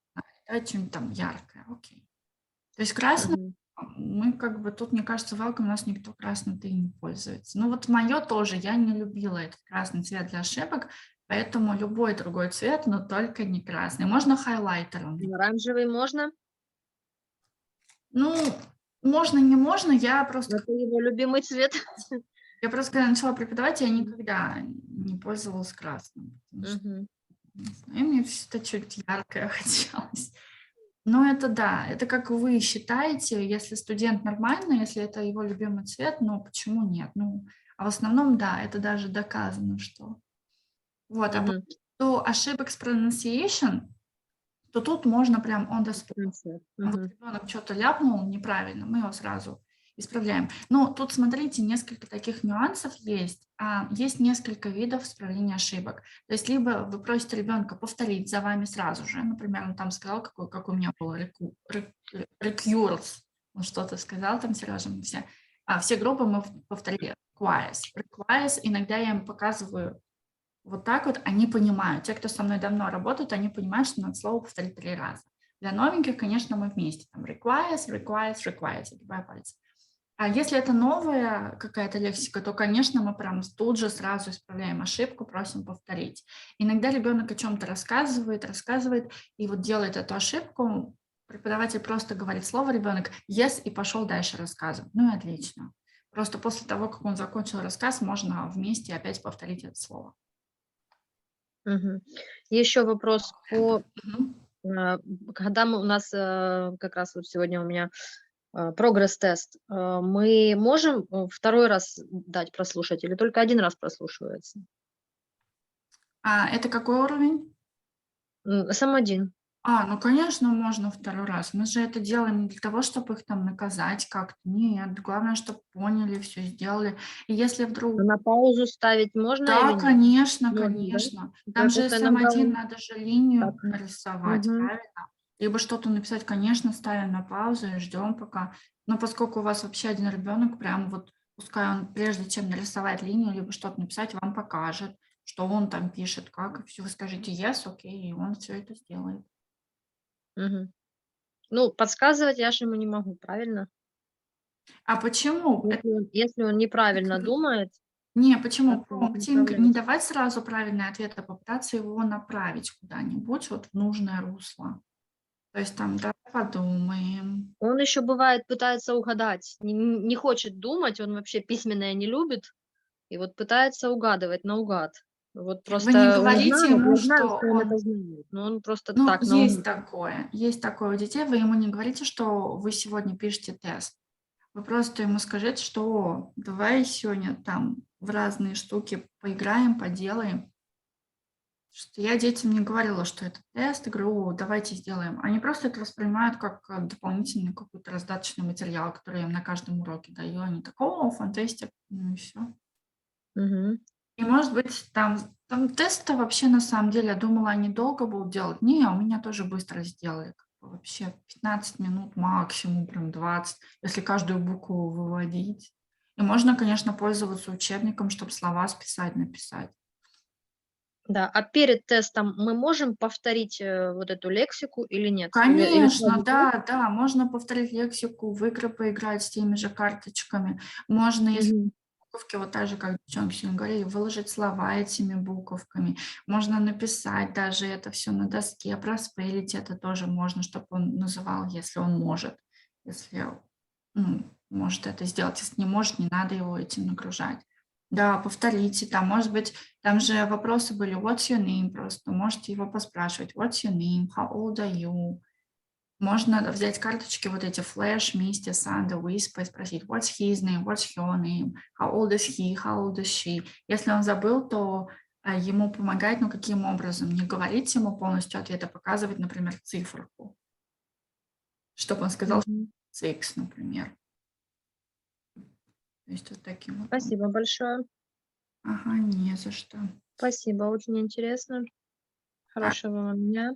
давайте что-нибудь там яркое, окей. То есть красный, мы как бы тут, мне кажется, welcome, у нас никто красным-то и не пользуется. Ну вот мое тоже, я не любила этот красный цвет для ошибок, поэтому любой другой цвет, но только не красный. Можно хайлайтером. Оранжевый можно? Ну, можно, не можно, я просто... Это его любимый цвет. Я просто, когда начала преподавать, я никогда не пользовалась красным. И мне что-то чуть яркое хотелось. Но это да, это как вы считаете, если студент нормально, если это его любимый цвет, ну почему нет? Ну, а в основном, да, это даже доказано, что. Вот, а по ошибок с pronunciation, то тут можно прям on the spot. Вот ребенок что-то ляпнул неправильно, мы его сразу исправляем. Но тут, смотрите, несколько таких нюансов есть. Есть несколько видов исправления ошибок. То есть либо вы просите ребенка повторить за вами сразу же. Например, он там сказал, как у меня было recurs. Он что-то сказал там, Сережа, мы все группы мы повторили. Requires. Иногда я им показываю вот так вот, они понимают. Те, кто со мной давно работают, они понимают, что надо слово повторить 3 раза. Для новеньких, конечно, мы вместе. Там requires, загибая пальцы. А если это новая какая-то лексика, то, конечно, мы прям тут же сразу исправляем ошибку, просим повторить. Иногда ребенок о чем-то рассказывает, и вот делает эту ошибку. Преподаватель просто говорит слово, ребенок yes, и пошел дальше рассказывать. Ну и отлично. Просто после того, как он закончил рассказ, можно вместе опять повторить это слово. Еще вопрос по, когда у нас как раз вот сегодня у меня прогресс-тест, мы можем 2-й раз дать прослушать или только 1 раз прослушивается? Это какой уровень? Сам-1. Ну, конечно, можно 2-й раз. Мы же это делаем не для того, чтобы их там наказать как-то. Нет, главное, чтобы поняли, все сделали. И если вдруг... На паузу ставить можно или Да, нет? конечно, Можно, конечно. да? Там же Просто иногда СМ1 надо же линию так. нарисовать, правильно? Либо что-то написать, конечно, ставим на паузу и ждем пока. Но поскольку у вас вообще 1 ребенок, прям вот пускай он прежде чем нарисовать линию, либо что-то написать, вам покажет, что он там пишет, как, и все, вы скажете yes, окей, и он все это сделает. Ну, подсказывать я же ему не могу, правильно? А почему? Если он неправильно думает. Не, почему? как-то Промптинг, не направлять. давать сразу правильный ответ, а попытаться его направить куда-нибудь вот в нужное русло. То есть там, давай подумаем. Он еще бывает пытается угадать, не хочет думать, он вообще письменное не любит, и вот пытается угадывать наугад. Вот Вы не просто он говорите знает, ему, я знаю, что что он это он... знает, но он просто Ну, так есть такое у детей. Вы ему не говорите, что вы сегодня пишете тест. Вы просто ему скажите, что давай сегодня там в разные штуки поиграем, поделаем. Что я детям не говорила, что это тест, и говорю, давайте сделаем. Они просто это воспринимают как дополнительный какой-то раздаточный материал, который я им на каждом уроке даю. Они так, фантастик, ну и все. И может быть там тесты вообще на самом деле, я думала, они долго будут делать. Не, у меня тоже быстро сделали. Вообще 15 минут максимум, прям 20, если каждую букву выводить. И можно, конечно, пользоваться учебником, чтобы слова списать, написать. Да, а перед тестом мы можем повторить вот эту лексику или нет? Конечно, да, можно повторить лексику, в игры поиграть с теми же карточками. Можно, если буковки, вот так же, как девчонки сегодня говорили, выложить слова этими буковками. Можно написать даже это все на доске, проспелить это тоже можно, чтобы он называл, если он может. Если может это сделать, если не может, не надо его этим нагружать. Да, повторите, там, может быть, там же вопросы были, what's your name, просто можете его поспрашивать, what's your name, how old are you. Можно взять карточки, вот эти флэш, вместе, Санда, Whisper, спросить, what's his name, what's your name, how old is he, how old is she. Если он забыл, то ему помогать, каким образом, не говорить ему полностью ответ, а показывать, например, циферку, чтобы он сказал, X, например. То есть вот таким вот. Спасибо большое. Ага, не за что. Спасибо, очень интересно. Хорошего вам дня.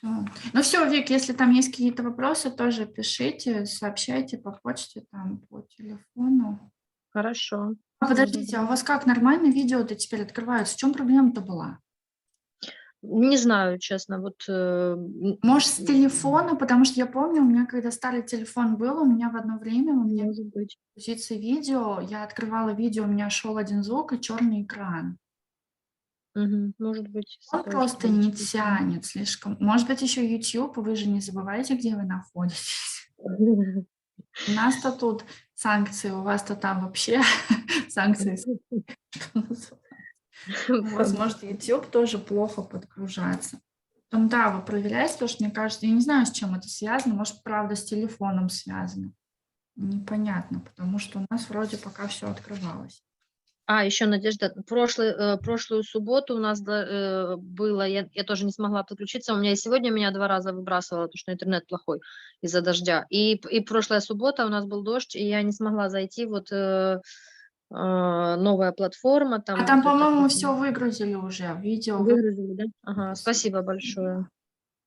Ну все, Вик, если там есть какие-то вопросы, тоже пишите, сообщайте по почте, там, по телефону. Хорошо. Подождите, а у вас как, нормально видео-то теперь открываются? В чем проблема-то была? Не знаю, честно, вот... Может, с телефона, потому что я помню, у меня, когда старый телефон был, у меня в одно время, у меня в позиции видео, я открывала видео, у меня шел один звук и черный экран. Может быть. Он просто не тянет слишком. Может быть, еще YouTube, вы же не забывайте, где вы находитесь. У нас-то тут санкции, у вас-то там вообще санкции. У вас может YouTube тоже плохо подгружаться. Потом, да, вы проверяете, потому что мне кажется, я не знаю, с чем это связано, может, правда, с телефоном связано. Непонятно, потому что у нас вроде пока все открывалось. Еще, Надежда, прошлую субботу у нас было, я тоже не смогла подключиться, у меня и сегодня меня 2 раза выбрасывало, потому что интернет плохой из-за дождя. И прошлая суббота у нас был дождь, и я не смогла зайти, вот новая платформа. Там, по-моему, все выгрузили уже, видео. Выгрузили, да? Ага, спасибо большое.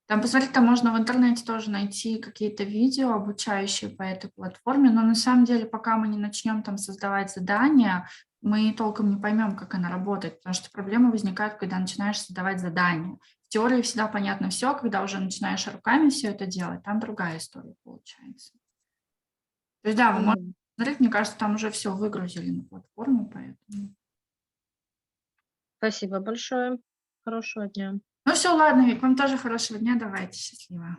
Там, посмотрите, там можно в интернете тоже найти какие-то видео, обучающие по этой платформе, но на самом деле, пока мы не начнем там создавать задания, мы толком не поймем, как она работает, потому что проблемы возникают, когда начинаешь создавать задания. В теории всегда понятно все, когда уже начинаешь руками все это делать, там другая история получается. То есть, да, вы можете посмотреть, мне кажется, там уже все выгрузили на платформу, поэтому. Спасибо большое. Хорошего дня. Ну все, ладно, Вик, вам тоже хорошего дня, давайте, счастливо.